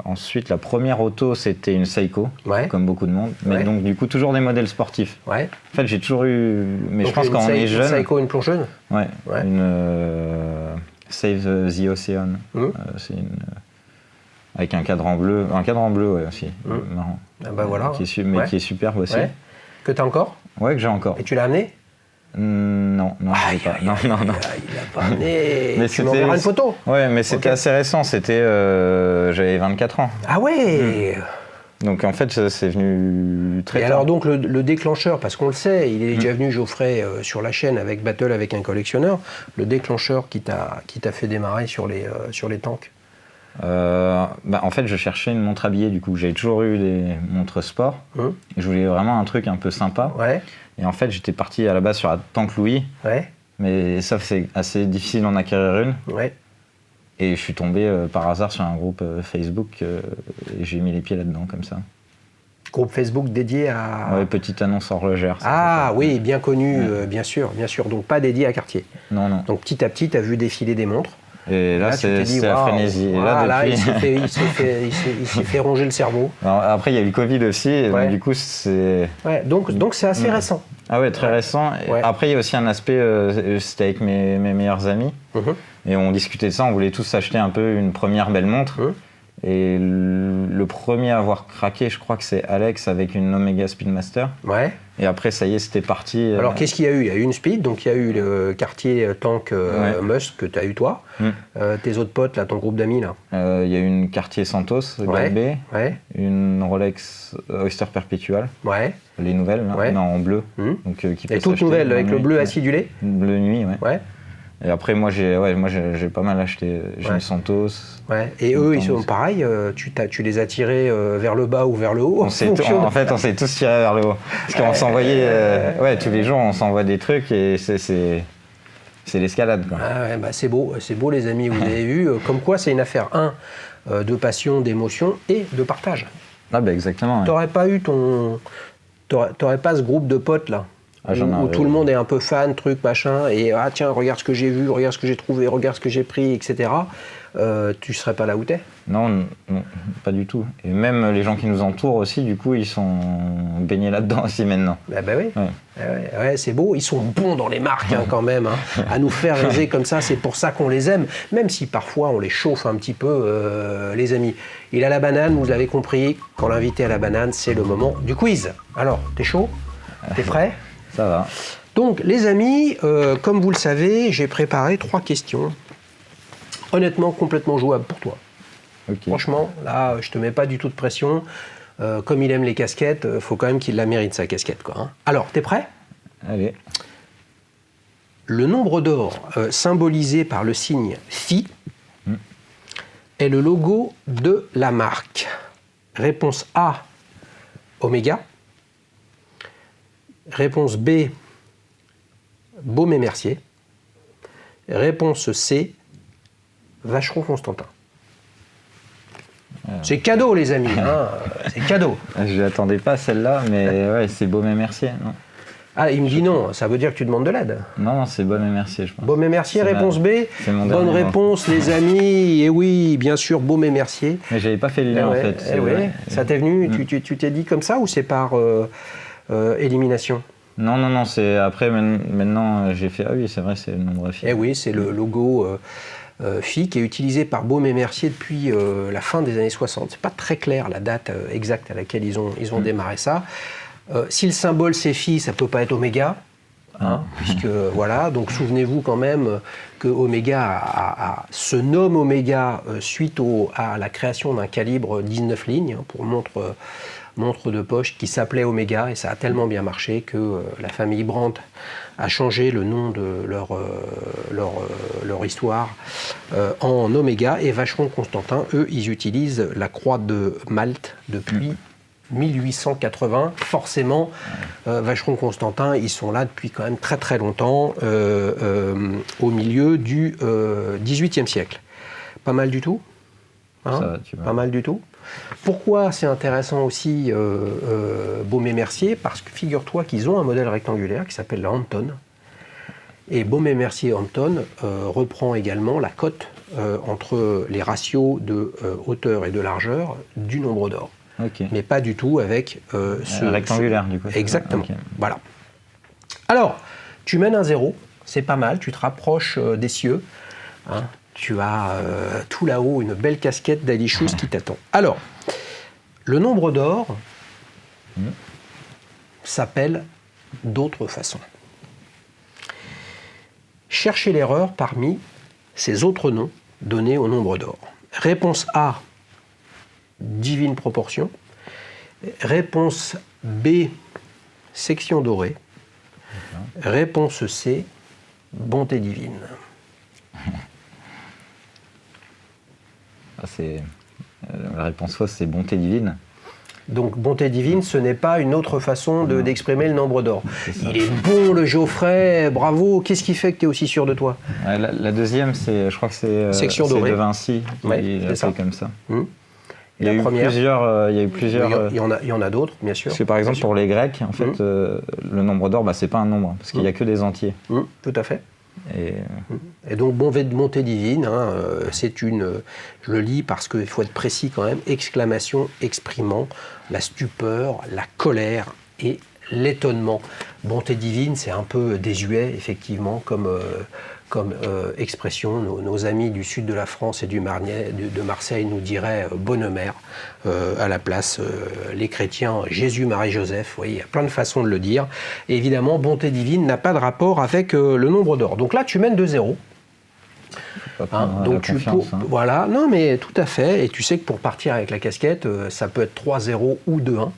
Ensuite, la première auto, c'était une Seiko, comme beaucoup de monde. Mais donc, du coup, toujours des modèles sportifs. En fait, j'ai toujours eu... Mais donc je pense quand on est jeune... Une Seiko, une plongeuse? Une Save the Ocean. C'est une... Avec un cadran bleu. Un cadran bleu, aussi. Marrant. Voilà. Qui est superbe aussi. Que tu as encore? Ouais, que j'ai encore. Et tu l'as amené? Non, je l'ai pas. Non. Il l'a pas amené. Mais tu m'enverras une photo. Ouais, mais c'était assez récent. C'était, j'avais 24 ans. Ah ouais. Donc en fait, c'est venu très tard. Et alors donc le déclencheur, parce qu'on le sait, il est déjà venu Geoffrey sur la chaîne avec Battle avec un collectionneur. Le déclencheur qui t'a fait démarrer sur les tanks. En fait, je cherchais une montre habillée. Du coup, j'ai toujours eu des montres sport. Je voulais vraiment un truc un peu sympa. Et en fait, j'étais parti à la base sur la Tank Louis. Mais ça, c'est assez difficile d'en acquérir une. Et je suis tombé par hasard sur un groupe Facebook et j'ai mis les pieds là-dedans comme ça. Groupe Facebook dédié à... Ouais, petite annonce horlogère. Ah oui, bien connu, bien sûr. Donc pas dédié à Cartier. Non. Donc petit à petit, tu as vu défiler des montres. Et là, c'est la frénésie. Et là, il s'est fait ronger le cerveau. Alors, après, il y a eu le Covid aussi, et donc du coup, c'est... Donc c'est assez récent. Ah ouais, très récent. Après, il y a aussi un aspect, c'était avec mes meilleurs amis, et on discutait de ça, on voulait tous s'acheter un peu une première belle montre. Et le premier à avoir craqué, je crois que c'est Alex avec une Omega Speedmaster. Et après, ça y est, c'était parti. Alors, qu'est-ce qu'il y a eu? Il y a eu une Speed, donc il y a eu le Cartier Tank Must que tu as eu toi. Tes autres potes, là, ton groupe d'amis, là? Il y a eu une Cartier Santos, B, une Rolex Oyster Perpetual, les nouvelles, là, en bleu. Donc, et toutes nouvelles, avec le bleu acidulé? Bleu nuit, Et après, moi, j'ai pas mal acheté. J'ai mis Santos. Ouais. Et eux, ils sont pareils. Tu les as tirés vers le bas ou vers le haut. En fait, on s'est tous tirés vers le haut. Parce qu'on s'envoyait. Tous les jours, on s'envoie des trucs et c'est l'escalade. C'est beau, les amis. Vous avez vu. Comme quoi, c'est une affaire de passion, d'émotion et de partage. Exactement. T'aurais pas eu t'aurais pas ce groupe de potes là. Où tout le monde est un peu fan, truc, machin, et tiens, regarde ce que j'ai vu, regarde ce que j'ai trouvé, regarde ce que j'ai pris, etc. Tu serais pas là où t'es ? Non, pas du tout. Et même les gens qui nous entourent aussi, du coup, ils sont baignés là-dedans aussi maintenant. Oui. Ouais, c'est beau. Ils sont bons dans les marques quand même. À nous faire rêver comme ça, c'est pour ça qu'on les aime. Même si parfois on les chauffe un petit peu, les amis. Il a la banane, vous l'avez compris. Quand l'invité a la banane, c'est le moment du quiz. Alors, t'es chaud ? T'es prêt ? Ça va. Donc, les amis, comme vous le savez, j'ai préparé 3 questions. Honnêtement, complètement jouables pour toi. Okay. Franchement, là, je te mets pas du tout de pression. Comme il aime les casquettes, faut quand même qu'il la mérite, sa casquette, quoi. Alors, t'es prêt ? Allez. Le nombre d'or symbolisé par le signe Phi est le logo de la marque. Réponse A, Oméga. Réponse B, Baume et Mercier. Réponse C, Vacheron Constantin. C'est cadeau, les amis. C'est cadeau. Je l'attendais pas celle-là, mais c'est Baume et Mercier, non ? Il me dit non, ça veut dire que tu demandes de l'aide. Non, c'est Baume et Mercier, je pense. Baume et Mercier, réponse B. Bonne réponse, les amis. Et oui, bien sûr, Baume et Mercier. Mais j'avais pas fait le lien, en fait. Ça t'est venu, tu t'es dit comme ça ou c'est par élimination ? Non, c'est après, maintenant, j'ai fait, c'est vrai, c'est le nombre Phi. Eh oui, c'est le logo Phi qui est utilisé par Baume et Mercier depuis la fin des années 60. C'est pas très clair la date exacte à laquelle ils ont démarré ça. Si le symbole c'est Phi, ça peut pas être Oméga, puisque voilà. Donc souvenez-vous quand même que Oméga se nomme Oméga suite à la création d'un calibre 19 lignes pour montre de poche qui s'appelait Oméga, et ça a tellement bien marché que la famille Brandt a changé le nom de leur histoire en Oméga, et Vacheron Constantin, eux, ils utilisent la croix de Malte depuis 1880. Forcément, Vacheron Constantin, ils sont là depuis quand même très très longtemps, au milieu du XVIIIe siècle. Pas mal du tout, pas mal du tout. Pourquoi c'est intéressant aussi Baume et Mercier ? Parce que figure-toi qu'ils ont un modèle rectangulaire qui s'appelle la Hampton. Et Baume et Mercier Hampton reprend également la cote entre les ratios de hauteur et de largeur du nombre d'or. Okay. Mais pas du tout avec ce rectangulaire du coup. Exactement. Okay. Voilà. Alors, tu mènes 1-0, c'est pas mal, tu te rapproches des cieux. Tu as tout là-haut une belle casquette d'Ali Chouz qui t'attend. Alors, le nombre d'or s'appelle d'autres façons. Cherchez l'erreur parmi ces autres noms donnés au nombre d'or. Réponse A, divine proportion. Réponse B, section dorée. Réponse C, bonté divine. La réponse fausse, c'est bonté divine. Donc bonté divine, ce n'est pas une autre façon d'exprimer le nombre d'or. Il est bon le Geoffrey, bravo. Qu'est-ce qui fait que tu es aussi sûr de toi ? La deuxième, je crois que c'est section dorée. De Vinci, c'est ça. Comme ça. Il y a eu plusieurs. Il y en a d'autres, bien sûr. Parce que par exemple, pour les Grecs, en fait, le nombre d'or, c'est pas un nombre, parce qu'il n'y a que des entiers. Tout à fait. Et donc, bonté divine, c'est une. Je le lis parce qu'il faut être précis quand même. Exclamation exprimant la stupeur, la colère et l'étonnement. Bonté divine, c'est un peu désuet, effectivement, comme expression. Nos amis du sud de la France et de Marseille nous diraient bonne mère. À la place, les chrétiens, Jésus, Marie, Joseph. Vous voyez, il y a plein de façons de le dire. Et évidemment, bonté divine n'a pas de rapport avec le nombre d'or. Donc là, tu mènes 2-0. Donc voilà, non mais tout à fait. Et tu sais que pour partir avec la casquette, ça peut être 3-0 ou 2-1.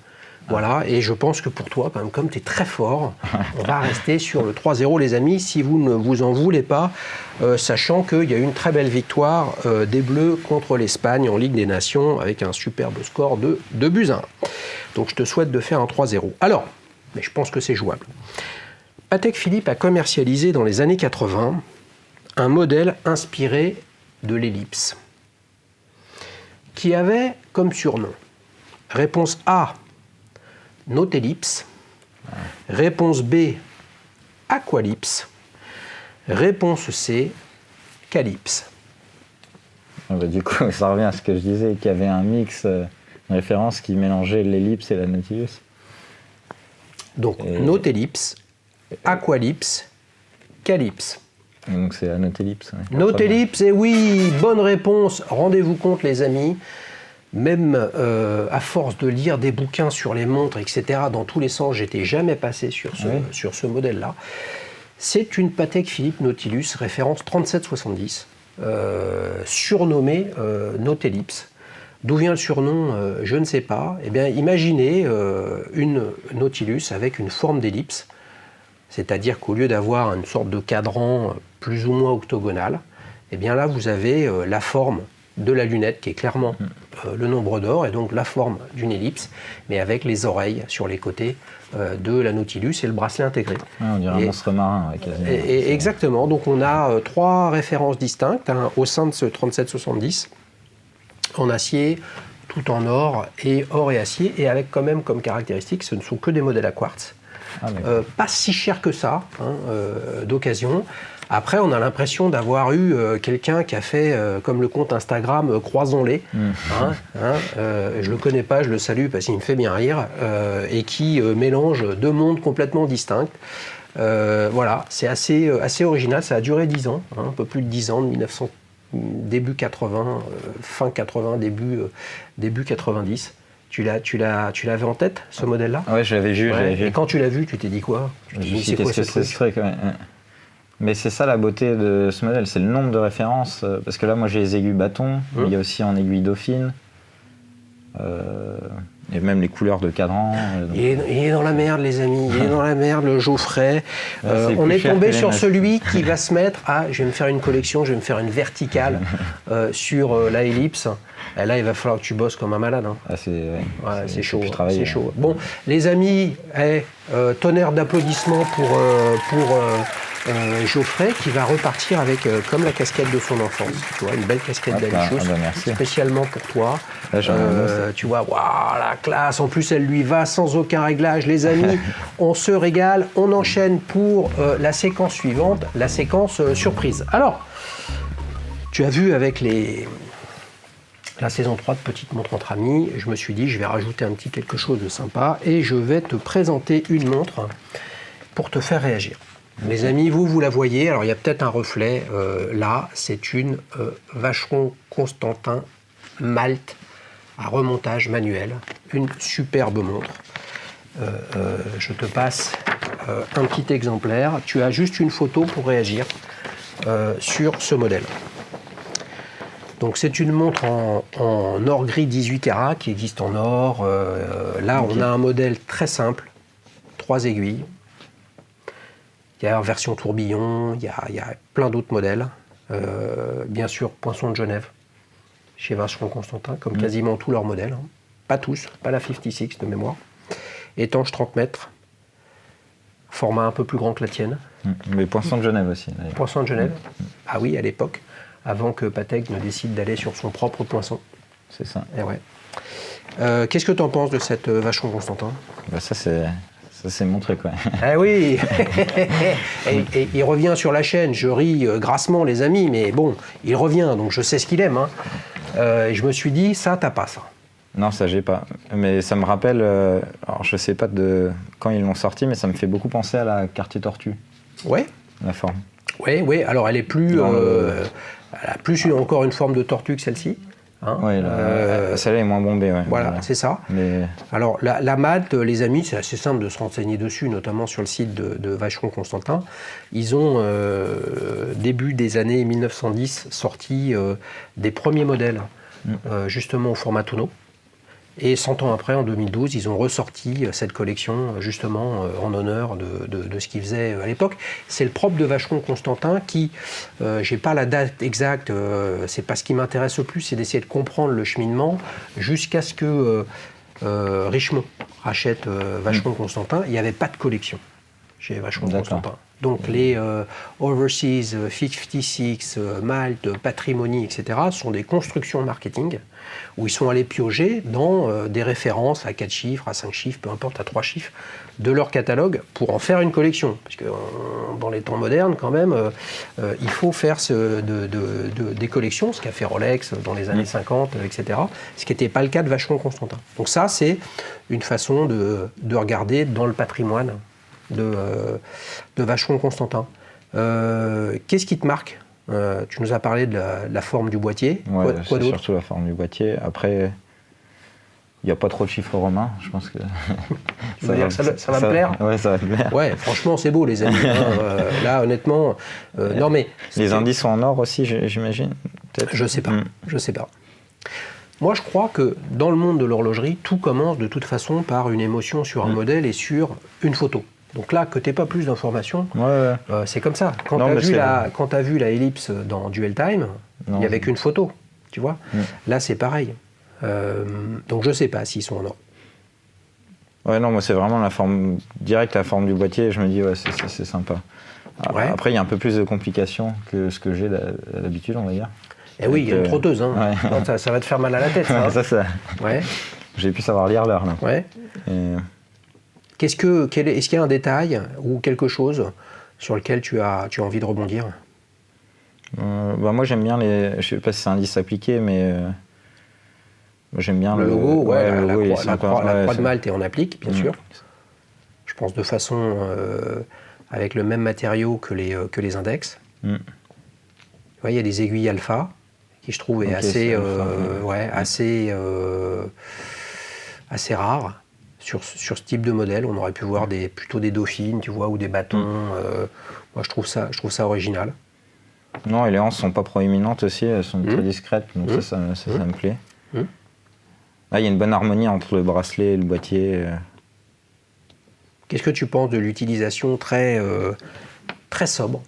Voilà, et je pense que pour toi, quand même, comme tu es très fort, on va rester sur le 3-0, les amis, si vous ne vous en voulez pas, sachant qu'il y a eu une très belle victoire des Bleus contre l'Espagne en Ligue des Nations, avec un superbe score de 2-1. Donc je te souhaite de faire un 3-0. Alors, mais je pense que c'est jouable. Patek Philippe a commercialisé dans les années 80 un modèle inspiré de l'ellipse, qui avait comme surnom réponse A, Nautellipse, réponse B, Aqualypse, réponse C, Calypse. Du coup, ça revient à ce que je disais, qu'il y avait un mix, une référence qui mélangeait l'ellipse et la Nautilus. Donc, Nautellipse, Aqualypse, Calypse. Donc c'est la Nautellipse. Ouais. Nautellipse, et oui, bonne réponse. Rendez-vous compte, les amis, même à force de lire des bouquins sur les montres, etc., dans tous les sens, j'étais jamais passé sur ce modèle-là. C'est une Patek Philippe Nautilus, référence 3770, surnommée Nautellipse. D'où vient le surnom, je ne sais pas. Eh bien, imaginez une Nautilus avec une forme d'ellipse, c'est-à-dire qu'au lieu d'avoir une sorte de cadran plus ou moins octogonal, eh bien là, vous avez la forme de la lunette qui est clairement le nombre d'or, et donc la forme d'une ellipse, mais avec les oreilles sur les côtés de la Nautilus et le bracelet intégré. Ouais, on dirait un monstre marin. Exactement, donc on a trois références distinctes au sein de ce 3770, en acier, tout en or et acier, et avec quand même comme caractéristique, ce ne sont que des modèles à quartz. Pas si cher que ça, d'occasion. Après, on a l'impression d'avoir eu quelqu'un qui a fait, comme le compte Instagram, Croisons-les. Je le connais pas, je le salue parce qu'il me fait bien rire, et qui mélange deux mondes complètement distincts. Voilà, c'est assez original, ça a duré 10 ans, un peu plus de 10 ans, de 1900, début 80, fin 80, début 90. Tu l'avais en tête, ce modèle-là ? Oui, je l'avais vu. Et quand tu l'as vu, tu t'es dit quoi ? Je me suis dit, qu'est-ce que c'est ce truc ? Mais c'est ça la beauté de ce modèle, c'est le nombre de références. Parce que là, moi, j'ai les aiguilles bâton, mais il y a aussi en aiguille dauphine. Et même les couleurs de cadran. Il est dans la merde, les amis. Il est dans la merde, le Geoffrey. On est tombé sur celui qui va se mettre à... Je vais me faire une collection, je vais me faire une verticale sur la ellipse. Et là, il va falloir que tu bosses comme un malade. C'est chaud. C'est chaud. Bon, les amis, tonnerre d'applaudissements pour Geoffrey, qui va repartir avec, comme la casquette de son enfance. Tu vois, une belle casquette d'Alichus, spécialement pour toi. Là, tu vois, waouh, la classe. En plus, elle lui va sans aucun réglage. Les amis, on se régale. On enchaîne pour la séquence suivante, la séquence surprise. Alors, tu as vu avec la saison 3 de Petites Montres entre amis, je me suis dit, je vais rajouter un petit quelque chose de sympa et je vais te présenter une montre pour te faire réagir. Les amis, vous la voyez, alors il y a peut-être un reflet là, c'est une Vacheron Constantin Malte à remontage manuel, une superbe montre. Je te passe un petit exemplaire, tu as juste une photo pour réagir sur ce modèle. Donc c'est une montre en or gris 18 carats qui existe en or. Là, on a un modèle très simple, 3 aiguilles. Il y a en version tourbillon, il y a plein d'autres modèles. Bien sûr, Poinçon de Genève, chez Vacheron Constantin, comme quasiment tous leurs modèles. Pas tous, pas la 56 de mémoire. Étanche 30 mètres, format un peu plus grand que la tienne. Mais Poinçon de Genève aussi. Poinçon de Genève, ah oui, à l'époque, avant que Patek ne décide d'aller sur son propre poinçon. C'est ça. Et ouais. Qu'est-ce que tu en penses de cette Vacheron Constantin ? Ça s'est montré, quoi. Ah oui. et il revient sur la chaîne, je ris grassement, les amis, mais bon, il revient, donc je sais ce qu'il aime. Et je me suis dit, ça, t'as pas ça. Non, ça, j'ai pas. Mais ça me rappelle, alors je sais pas de quand ils l'ont sorti, mais ça me fait beaucoup penser à la Cartier Tortue. Ouais. La forme. Oui, alors elle est plus... elle a plus encore une forme de tortue que celle-ci. Oui, celle-là est moins bombée. Ouais. Voilà, c'est ça. Mais... Alors, la Malte, les amis, c'est assez simple de se renseigner dessus, notamment sur le site de Vacheron Constantin. Ils ont, début des années 1910, sorti des premiers modèles, justement au format tonneau. Et 100 ans après, en 2012, ils ont ressorti cette collection, justement, en honneur de ce qu'ils faisaient à l'époque. C'est le propre de Vacheron Constantin qui, j'ai pas la date exacte, c'est pas ce qui m'intéresse le plus, c'est d'essayer de comprendre le cheminement jusqu'à ce que Richemont rachète Vacheron Constantin. Il n'y avait pas de collection chez Vacheron Constantin. Donc les Overseas 56, Malte, Patrimony, etc. sont des constructions marketing où ils sont allés piocher dans des références à 4 chiffres, à 5 chiffres, peu importe, à 3 chiffres de leur catalogue pour en faire une collection. Parce que dans les temps modernes, quand même, il faut faire des collections, ce qu'a fait Rolex dans les années 50, etc. Ce qui n'était pas le cas de Vacheron Constantin. Donc ça, c'est une façon de regarder dans le patrimoine de Vacheron Constantin. Qu'est-ce qui te marque ? Tu nous as parlé de la forme du boîtier. Ouais, quoi d'autre ? Surtout la forme du boîtier. Après, il n'y a pas trop de chiffres romains. Je pense que ça va me plaire. Ouais, ça va me plaire. Ouais, franchement, c'est beau, les amis. Là, honnêtement, non mais les indices sont en or aussi, j'imagine. Peut-être. Je sais pas. Je sais pas. Moi, je crois que dans le monde de l'horlogerie, tout commence de toute façon par une émotion sur un modèle et sur une photo. Donc là, que tu n'aies pas plus d'informations, c'est comme ça. Quand tu as vu la ellipse dans Duel Time, il n'y avait qu'une photo, tu vois. Là, c'est pareil. Donc je ne sais pas s'ils sont en or. Ouais, non, moi, c'est vraiment la forme directe, la forme du boîtier. Je me dis, ouais, c'est sympa. Après, il y a un peu plus de complications que ce que j'ai d'habitude, on va dire. Eh oui, il y a une trotteuse. Hein. Ouais. Ça va te faire mal à la tête. Ça, ça. Ouais. J'ai pu savoir lire l'heure, là. Ouais. Est-ce qu'il y a un détail ou quelque chose sur lequel tu as envie de rebondir ? Moi, j'aime bien je ne sais pas si c'est un indice appliqué, mais j'aime bien le logo. La croix de Malte est en applique, bien sûr. Je pense de façon avec le même matériau que les index. Tu vois, il y a des aiguilles alpha qui, je trouve, est assez rare. Sur ce type de modèle, on aurait pu voir plutôt des dauphines, tu vois, ou des bâtons. Moi, je trouve ça original. Non, et les anses sont pas proéminentes aussi, elles sont très discrètes, donc ça me plaît. Là, il y a une bonne harmonie entre le bracelet et le boîtier. Qu'est-ce que tu penses de l'utilisation très sobre,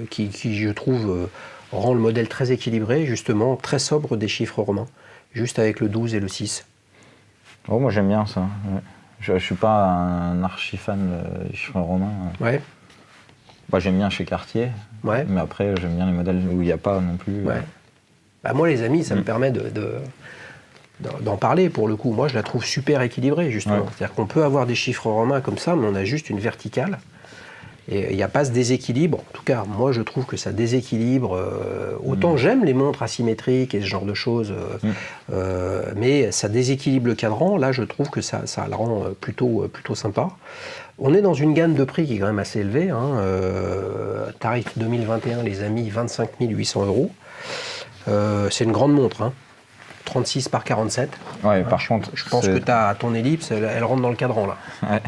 qui, je trouve, rend le modèle très équilibré, justement, très sobre des chiffres romains, juste avec le 12 et le 6 ? Oh, moi j'aime bien ça. Ouais. Je ne suis pas un archi-fan des chiffres romains. Ouais. Bah, j'aime bien chez Cartier, mais après j'aime bien les modèles où il n'y a pas non plus. Ouais. Bah, moi les amis, ça me permet d'en parler pour le coup. Moi je la trouve super équilibrée justement. Ouais. C'est-à-dire qu'on peut avoir des chiffres romains comme ça, mais on a juste une verticale. Et il n'y a pas ce déséquilibre. En tout cas, moi, je trouve que ça déséquilibre. Autant j'aime les montres asymétriques et ce genre de choses, mais ça déséquilibre le cadran. Là, je trouve que ça le rend plutôt sympa. On est dans une gamme de prix qui est quand même assez élevée. Tarif 2021, les amis, 25 800 €. C'est une grande montre. 36 par 47. Ouais, par contre, je pense que ton ellipse, elle rentre dans le cadran, là. Ouais.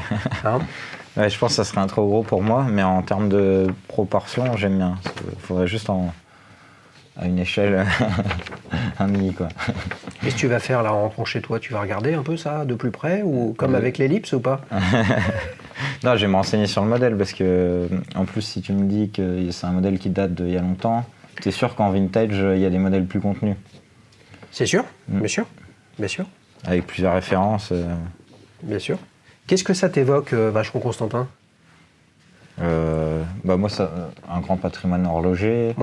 Ouais, je pense que ça serait un trop gros pour moi, mais en termes de proportion, j'aime bien. Il faudrait juste à une échelle, un mini, quoi. Qu'est-ce que tu vas faire là en rentrant chez toi ? Tu vas regarder un peu ça de plus près, ou comme avec l'ellipse ou pas ? Non, je vais me renseigner sur le modèle, parce que, en plus, si tu me dis que c'est un modèle qui date d'il y a longtemps, t'es sûr qu'en vintage, il y a des modèles plus contenus. C'est sûr, bien sûr, bien sûr. Avec plusieurs références. Bien sûr. Qu'est-ce que ça t'évoque, Vacheron Constantin ? Moi, un grand patrimoine horloger,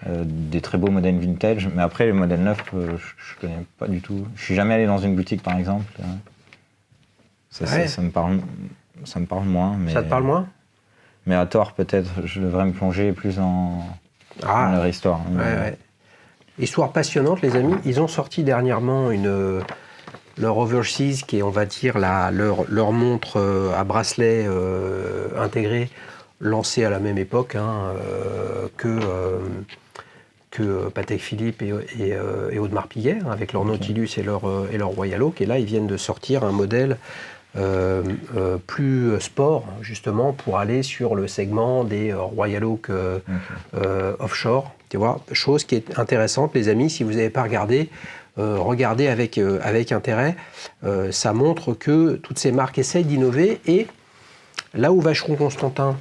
des très beaux modèles vintage, mais après, les modèles neufs, je connais pas du tout. Je suis jamais allé dans une boutique, par exemple. Ça me parle moins. Mais, ça te parle moins ? Mais à tort, peut-être, je devrais me plonger plus dans leur histoire. Ouais. Histoire passionnante, les amis. Ils ont sorti dernièrement leur Overseas, qui est, on va dire, leur montre à bracelet intégré, lancée à la même époque que Patek Philippe et Audemars Piguet, avec leur Nautilus et leur Royal Oak. Et là, ils viennent de sortir un modèle plus sport, justement, pour aller sur le segment des Royal Oak offshore. Tu vois, chose qui est intéressante, les amis, si vous n'avez pas regardé, regardez avec intérêt. Ça montre que toutes ces marques essayent d'innover. Et là où Vacheron Constantin,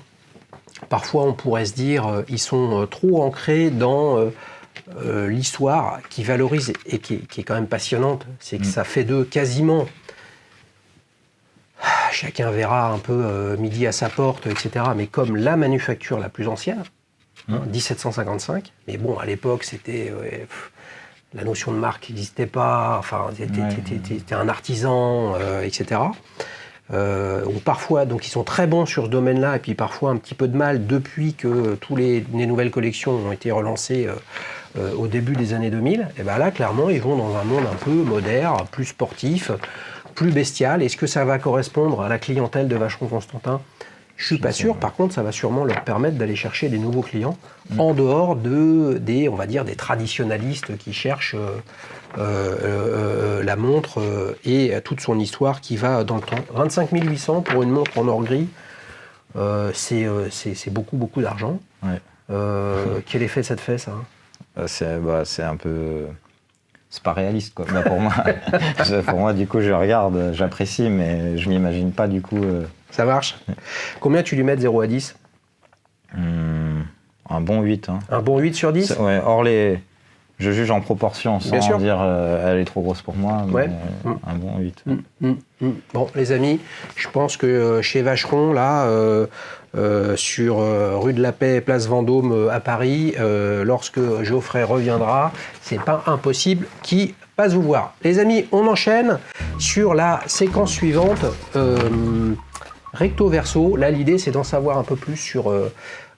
parfois on pourrait se dire, ils sont trop ancrés dans l'histoire qui valorise et qui est quand même passionnante. C'est que ça fait d'eux quasiment... Chacun verra un peu midi à sa porte, etc. Mais comme la manufacture la plus ancienne, 1755. Mais bon, à l'époque, c'était... la notion de marque n'existait pas. Enfin, t'étais un artisan, etc. Ou parfois, donc ils sont très bons sur ce domaine-là, et puis parfois un petit peu de mal depuis que tous les nouvelles collections ont été relancées au début des années 2000. Et bien là, clairement, ils vont dans un monde un peu moderne, plus sportif, plus bestial. Est-ce que ça va correspondre à la clientèle de Vacheron Constantin ? Je suis pas sûr. Par contre, ça va sûrement leur permettre d'aller chercher des nouveaux clients en dehors des, on va dire, des traditionalistes qui cherchent la montre et toute son histoire qui va dans le temps. 25 800 pour une montre en or gris, c'est beaucoup, beaucoup d'argent. Ouais. Quel effet ça te fait, ça ? C'est un peu... C'est pas réaliste, quoi. Pour moi, du coup, je regarde, j'apprécie, mais je m'imagine pas, du coup... Ça marche. Combien tu lui mets de 0 à 10 ? Un bon 8. Hein. Un bon 8 sur 10 ? Ouais, je juge en proportion, sans dire elle est trop grosse pour moi, mais un bon 8. Bon, les amis, je pense que chez Vacheron, là, sur rue de la Paix, place Vendôme à Paris, lorsque Geoffrey reviendra, c'est pas impossible qu'il passe vous voir. Les amis, on enchaîne sur la séquence suivante. Recto verso, là l'idée c'est d'en savoir un peu plus sur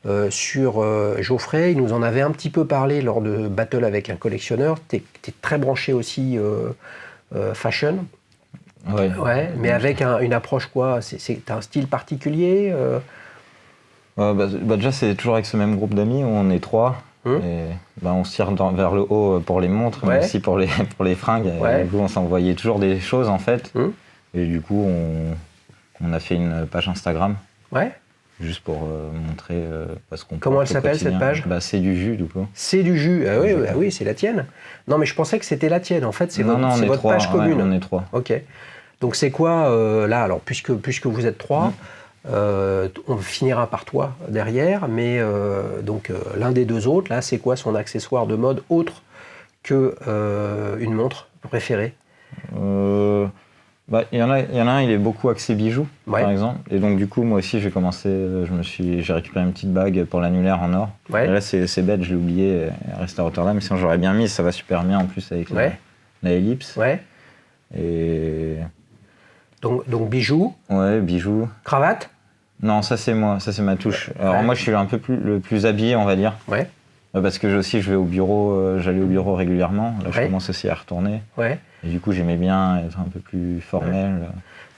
Geoffrey. Il nous en avait un petit peu parlé lors de Battle avec un collectionneur. T'es très branché aussi fashion. Ouais, mais avec une approche quoi ? T'as un style particulier déjà c'est toujours avec ce même groupe d'amis où on est 3. Et, on se tire vers le haut pour les montres, mais aussi pour les fringues. Du coup on s'envoyait toujours des choses en fait. Et du coup on a fait une page Instagram. Ouais. Juste pour montrer ce qu'on. Comment elle s'appelle cette page ? C'est du jus du coup. C'est du jus. Ah oui, c'est la tienne. Non mais je pensais que c'était la tienne. En fait, c'est votre page commune. On est 3. Ok. Donc c'est quoi là ? Alors puisque vous êtes 3, on finira par toi derrière. Mais donc l'un des deux autres là, c'est quoi son accessoire de mode autre que une montre préférée ? Il y en a un, il est beaucoup axé bijoux, par exemple. Et donc, du coup, moi aussi, j'ai commencé, j'ai récupéré une petite bague pour l'annulaire en or. Ouais. Et là, c'est bête, je l'ai oublié, elle reste à Rotterdam. Mais sinon, j'aurais bien mis, ça va super bien en plus avec la ellipse. Ouais. Et... Donc bijoux. Ouais, bijoux. Cravate ? Non, ça, c'est moi, ça, c'est ma touche. Alors, moi, je suis un peu le plus habillé, on va dire. Ouais. Parce que je vais au bureau, j'allais au bureau régulièrement. Là, je commence aussi à retourner. Ouais. Et du coup, j'aimais bien être un peu plus formel. Ouais.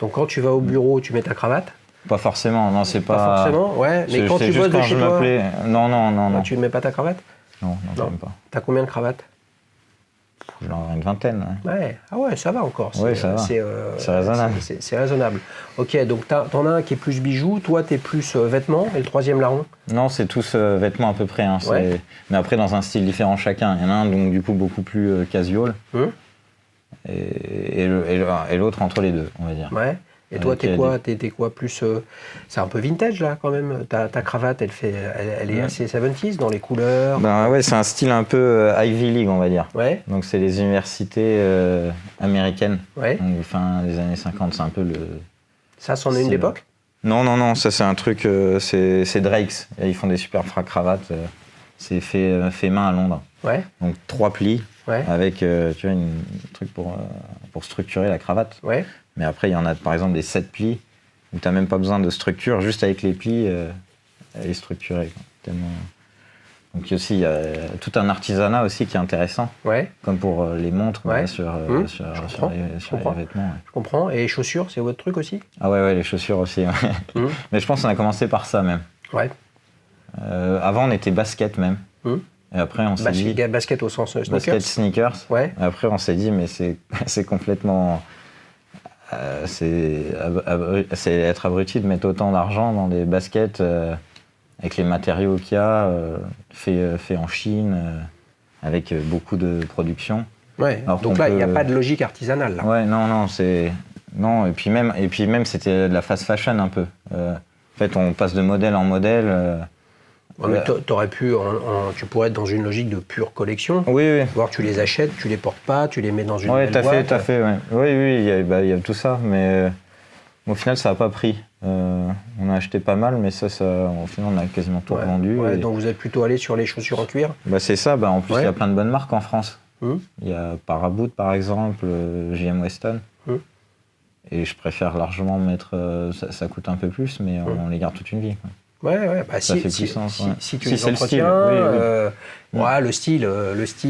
Donc, quand tu vas au bureau, tu mets ta cravate ? Pas forcément, non, c'est pas... Pas forcément, ouais. Mais quand tu bosses de chez toi... Non. Tu ne mets pas ta cravate ? Non, j'aime pas. T'as combien de cravates ? Genre une vingtaine. Ouais. Ah ouais, ça va encore. Oui, ça va. C'est raisonnable. C'est raisonnable. Ok, donc t'en as un qui est plus bijoux, toi t'es plus vêtements, et le troisième larron ? Non, c'est tous vêtements à peu près. Hein. Ouais. Mais après, dans un style différent chacun. Il y en a un, donc du coup, beaucoup plus casual. Et l'autre entre les deux, on va dire. Ouais. Et toi, t'es quoi plus... c'est un peu vintage, là, quand même. Ta cravate, elle est assez 70s dans les couleurs. Ouais, c'est un style un peu Ivy League, on va dire. Ouais. Donc, c'est les universités américaines. Ouais. Donc, fin des années 50, c'est un peu le... Ça, c'en est une d'époque ? Non, ça, c'est un truc... c'est Drake's. Et ils font des super cravates. C'est fait main à Londres. Ouais. Donc, 3 plis. Ouais. Avec, tu vois, un truc pour structurer la cravate. Ouais. Mais après, il y en a par exemple des 7 plis où tu n'as même pas besoin de structure, juste avec les plis, elle est structurée. Tellement... Donc aussi, il y a tout un artisanat aussi qui est intéressant, comme pour les montres, sur les vêtements. Ouais. Je comprends. Et les chaussures, c'est votre truc aussi ? Ah ouais, les chaussures aussi. Ouais. Mais je pense qu'on a commencé par ça même. Ouais. Avant, on était basket même. Et après, on s'est dit... Basket au sens sneakers ? Basket sneakers. Ouais. Et après, on s'est dit, mais c'est complètement... c'est être abruti de mettre autant d'argent dans des baskets avec les matériaux qu'il y a, fait en Chine, avec beaucoup de production. Ouais. Donc là, il n'y a pas de logique artisanale. Là. Ouais, non, c'est... Non, et puis même c'était de la fast fashion un peu. En fait, on passe de modèle en modèle. Mais t'aurais pu, tu pourrais être dans une logique de pure collection. Oui. Voir tu les achètes, tu les portes pas, tu les mets dans une belle boîte. Ouais, t'as fait, ouais. Oui, il y a tout ça, mais au final, ça n'a pas pris. On a acheté pas mal, mais ça au final, on a quasiment tout vendu. Ouais, donc vous êtes plutôt allé sur les chaussures en cuir. C'est ça, en plus, il y a plein de bonnes marques en France. Il y a Paraboot, par exemple, JM Weston. Et je préfère largement mettre... ça coûte un peu plus, mais on les garde toute une vie. Quoi. Ouais. Ça fait plus sens. Si tu les entretiens, le style,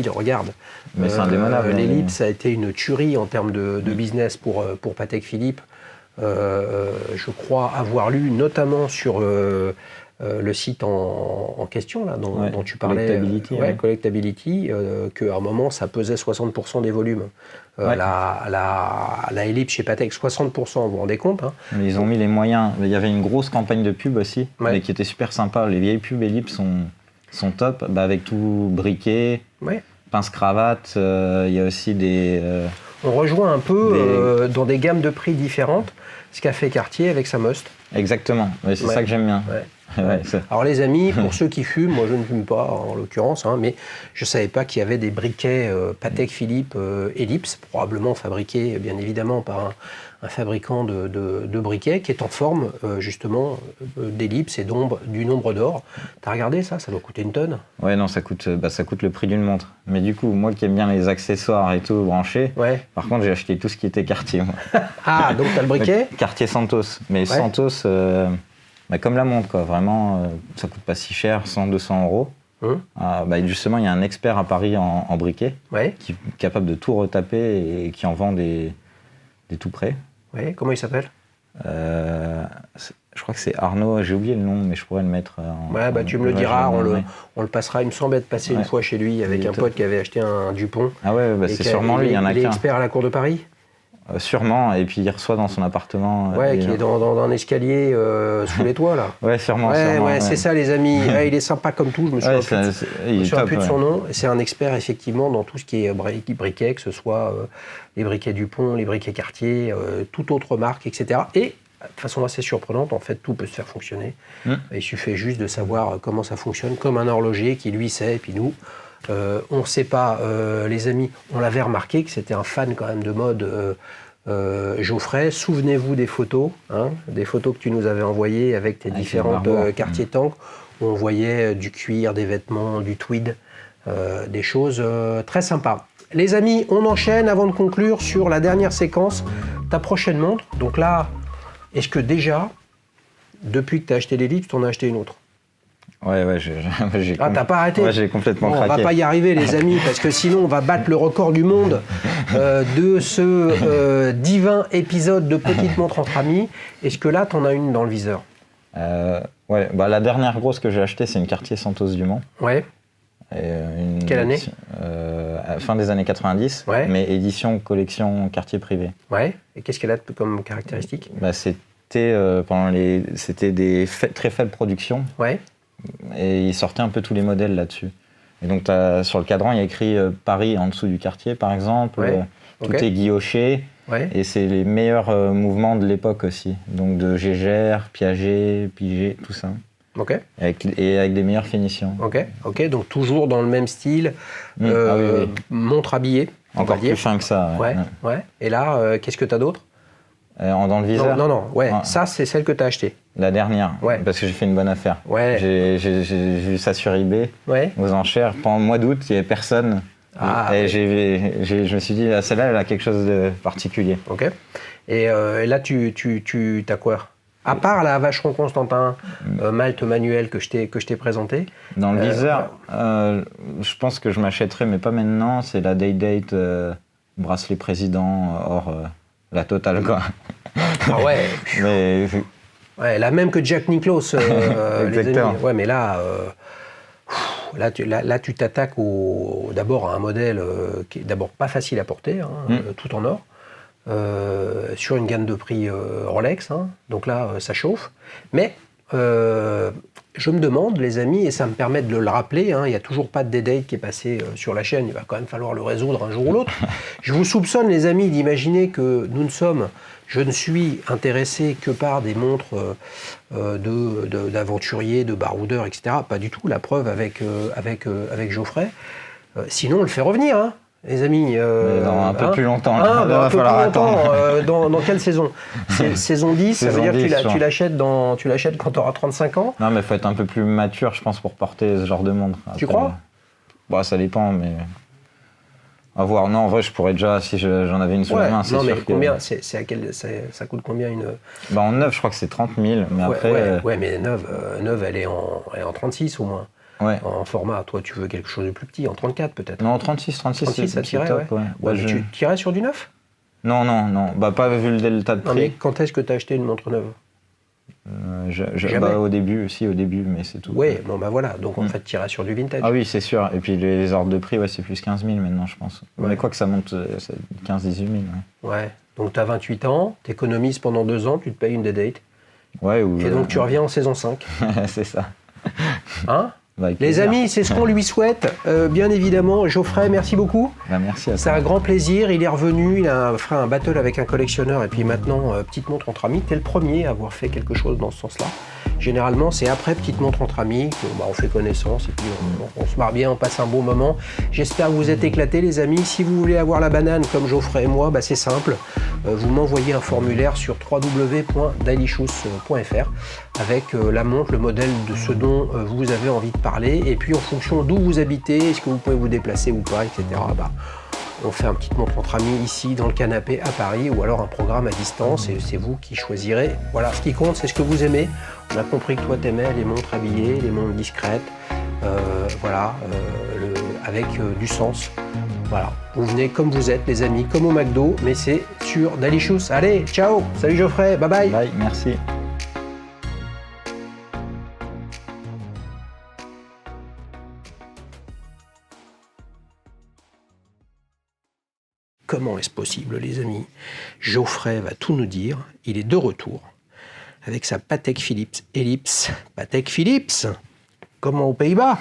regarde. Mais c'est indémodable. L'Ellipse, ça a été une tuerie en termes de business pour Patek Philippe. Je crois avoir lu, notamment sur le site en question là, dont tu parlais, Collectability, qu'à un moment, ça pesait 60% des volumes. La Ellipse chez Patek, 60%, vous vous rendez compte, hein. Mais ils ont mis les moyens. Il y avait une grosse campagne de pub aussi, mais qui était super sympa. Les vieilles pubs Ellipse sont top, avec tout briquet, pince-cravate. Il y a aussi des... On rejoint un peu dans des gammes de prix différentes ce qu'a fait Cartier avec sa Must. Exactement, c'est ça que j'aime bien. Alors les amis, pour ceux qui fument, moi je ne fume pas en l'occurrence, mais je ne savais pas qu'il y avait des briquets Patek Philippe Ellipse, probablement fabriqués bien évidemment par un fabricant de briquets qui est en forme justement d'ellipse et du nombre d'or. T'as regardé ça? Ça doit coûter une tonne. Ouais, non, ça coûte le prix d'une montre. Mais du coup, moi qui aime bien les accessoires et tout branchés, par contre j'ai acheté tout ce qui était Cartier. Moi. Ah, donc t'as le briquet? Cartier Santos. Mais Santos... comme la montre, quoi. Vraiment, ça coûte pas si cher, 100-200 euros. Justement, il y a un expert à Paris en briquet qui est capable de tout retaper et qui en vend des tout prêts. Ouais. Comment il s'appelle? Je crois que c'est Arnaud, j'ai oublié le nom, mais je pourrais le mettre. Tu me le diras, on le passera. Il me semble être passé une fois chez lui avec un pote qui avait acheté un Dupont. Ah ouais, c'est sûrement lui, il y en a qu'un. Il est expert à la Cour de Paris? Sûrement, et puis il reçoit dans son appartement. Qui est dans un escalier sous les toits, là. Ouais, sûrement. C'est ça, les amis. Il est sympa comme tout, je me souviens plus de son nom. C'est un expert, effectivement, dans tout ce qui est briquet, que ce soit les briquets Dupont, les briquets Cartier, toute autre marque, etc. Et, de façon assez surprenante, en fait, tout peut se faire fonctionner. Il suffit juste de savoir comment ça fonctionne, comme un horloger qui, lui, sait, et puis nous... on ne sait pas, les amis, on l'avait remarqué que c'était un fan quand même de mode, Geoffrey. Souvenez-vous des photos que tu nous avais envoyées avec tes différentes Cartier Tank, où on voyait du cuir, des vêtements, du tweed, des choses très sympas. Les amis, on enchaîne avant de conclure sur la dernière séquence, ta prochaine montre. Donc là, est-ce que déjà, depuis que tu as acheté l'Ellipse, tu en as acheté une autre? Ouais, t'as pas arrêté? Ouais, j'ai complètement craqué. On va pas y arriver, les amis, parce que sinon on va battre le record du monde de ce divin épisode de Petite Montre entre amis. Est-ce que là, t'en as une dans le viseur? La dernière grosse que j'ai achetée, c'est une Cartier Santos du Mans. Ouais. Quelle année? Fin des années 90, mais édition collection Cartier privé. Ouais. Et qu'est-ce qu'elle a comme caractéristique? C'était des très faibles productions. Ouais. Et ils sortaient un peu tous les modèles là-dessus. Et donc sur le cadran, il y a écrit Paris en dessous du Cartier, par exemple. Tout est guilloché. Et c'est les meilleurs mouvements de l'époque aussi. Donc de Gégère, Piaget, Piget, tout ça. Avec des meilleures finitions. Ok, donc toujours dans le même style, montre habillée. Encore plus fin que ça. Ouais. Et là, qu'est-ce que tu as d'autre? Dans le viseur? Non. Ça, c'est celle que tu as achetée. La dernière, parce que j'ai fait une bonne affaire. J'ai vu ça sur eBay, aux enchères. Pendant le mois d'août, il n'y avait personne. Je me suis dit, celle-là, elle a quelque chose de particulier. Ok. Et là, tu as quoi? À part la Vacheron Constantin Malte manuel que je t'ai présenté. Dans le viseur, je pense que je m'achèterais, mais pas maintenant. C'est la Day-Date bracelet président hors la totale, quoi. Ah ouais. Mais... la même que Jack Nicklaus, les amis. Ouais, mais là tu t'attaques d'abord à un modèle qui est d'abord pas facile à porter, tout en or, sur une gamme de prix Rolex. Donc là, ça chauffe. Mais je me demande, les amis, et ça me permet de le rappeler, il n'y a toujours pas de D-Date qui est passé sur la chaîne, il va quand même falloir le résoudre un jour ou l'autre. Je vous soupçonne, les amis, d'imaginer que je ne suis intéressé que par des montres d'aventuriers, de baroudeurs, etc. Pas du tout, la preuve avec Geoffrey. Sinon, on le fait revenir, hein, les amis. Dans un peu plus longtemps. Un peu plus longtemps. Dans quelle saison? Saison 10, ça veut dire que tu l'achètes quand tu auras 35 ans? Non, mais il faut être un peu plus mature, je pense, pour porter ce genre de montre. Tu crois? Bah, ça dépend, mais... À voir. Non, en vrai, je pourrais déjà, si j'en avais une sous la main, c'est sûr mais que... combien, ça coûte combien une... Bah, en neuf, je crois que c'est 30 000, mais après... Ouais, mais neuve, elle est en 36 au moins. Ouais. En format, toi, tu veux quelque chose de plus petit, en 34 peut-être? Non, en 36, ça tirait, top, ouais. Bah, tu tirais sur du neuf? Non. Bah, pas vu le delta de prix. Non, mais quand est-ce que tu as acheté une montre neuve? Au début, mais c'est tout. Oui, bon bah voilà, donc en fait, tu iras sur du vintage. Ah oui, c'est sûr. Et puis les ordres de prix, c'est plus 15 000 maintenant, je pense. Ouais. Mais quoi que ça monte, c'est 15-18 000. Ouais, donc tu as 28 ans, tu économises pendant 2 ans, tu te payes une D-Date. Ouais, et donc tu reviens en saison 5. C'est ça. Hein? Les amis, c'est ce qu'on lui souhaite. Bien évidemment, Geoffrey, merci beaucoup. Merci à toi. C'est un grand plaisir. Il est revenu, il a fait un battle avec un collectionneur et puis maintenant, petite montre entre amis. T'es le premier à avoir fait quelque chose dans ce sens-là. Généralement, c'est après petite montre entre amis qu'on fait connaissance et puis on se marre bien, on passe un bon moment. J'espère que vous êtes éclatés, les amis. Si vous voulez avoir la banane comme Geoffrey et moi, c'est simple. Vous m'envoyez un formulaire sur www.dailyshoes.fr avec la montre, le modèle de ce dont vous avez envie de parler. Et puis en fonction d'où vous habitez, est-ce que vous pouvez vous déplacer ou pas, etc. On fait une petite montre entre amis ici dans le canapé à Paris ou alors un programme à distance et c'est vous qui choisirez. Voilà, ce qui compte, c'est ce que vous aimez. On a compris que toi t'aimais les montres habillées, les montres discrètes, avec du sens. Voilà, vous venez comme vous êtes, les amis, comme au McDo, mais c'est sur Daily Shoes. Allez, ciao, salut Geoffrey, bye bye. Bye, merci. Comment est-ce possible, les amis? Geoffrey va tout nous dire. Il est de retour avec sa Patek Philippe Ellipse. Patek Philippe, comment aux Pays-Bas?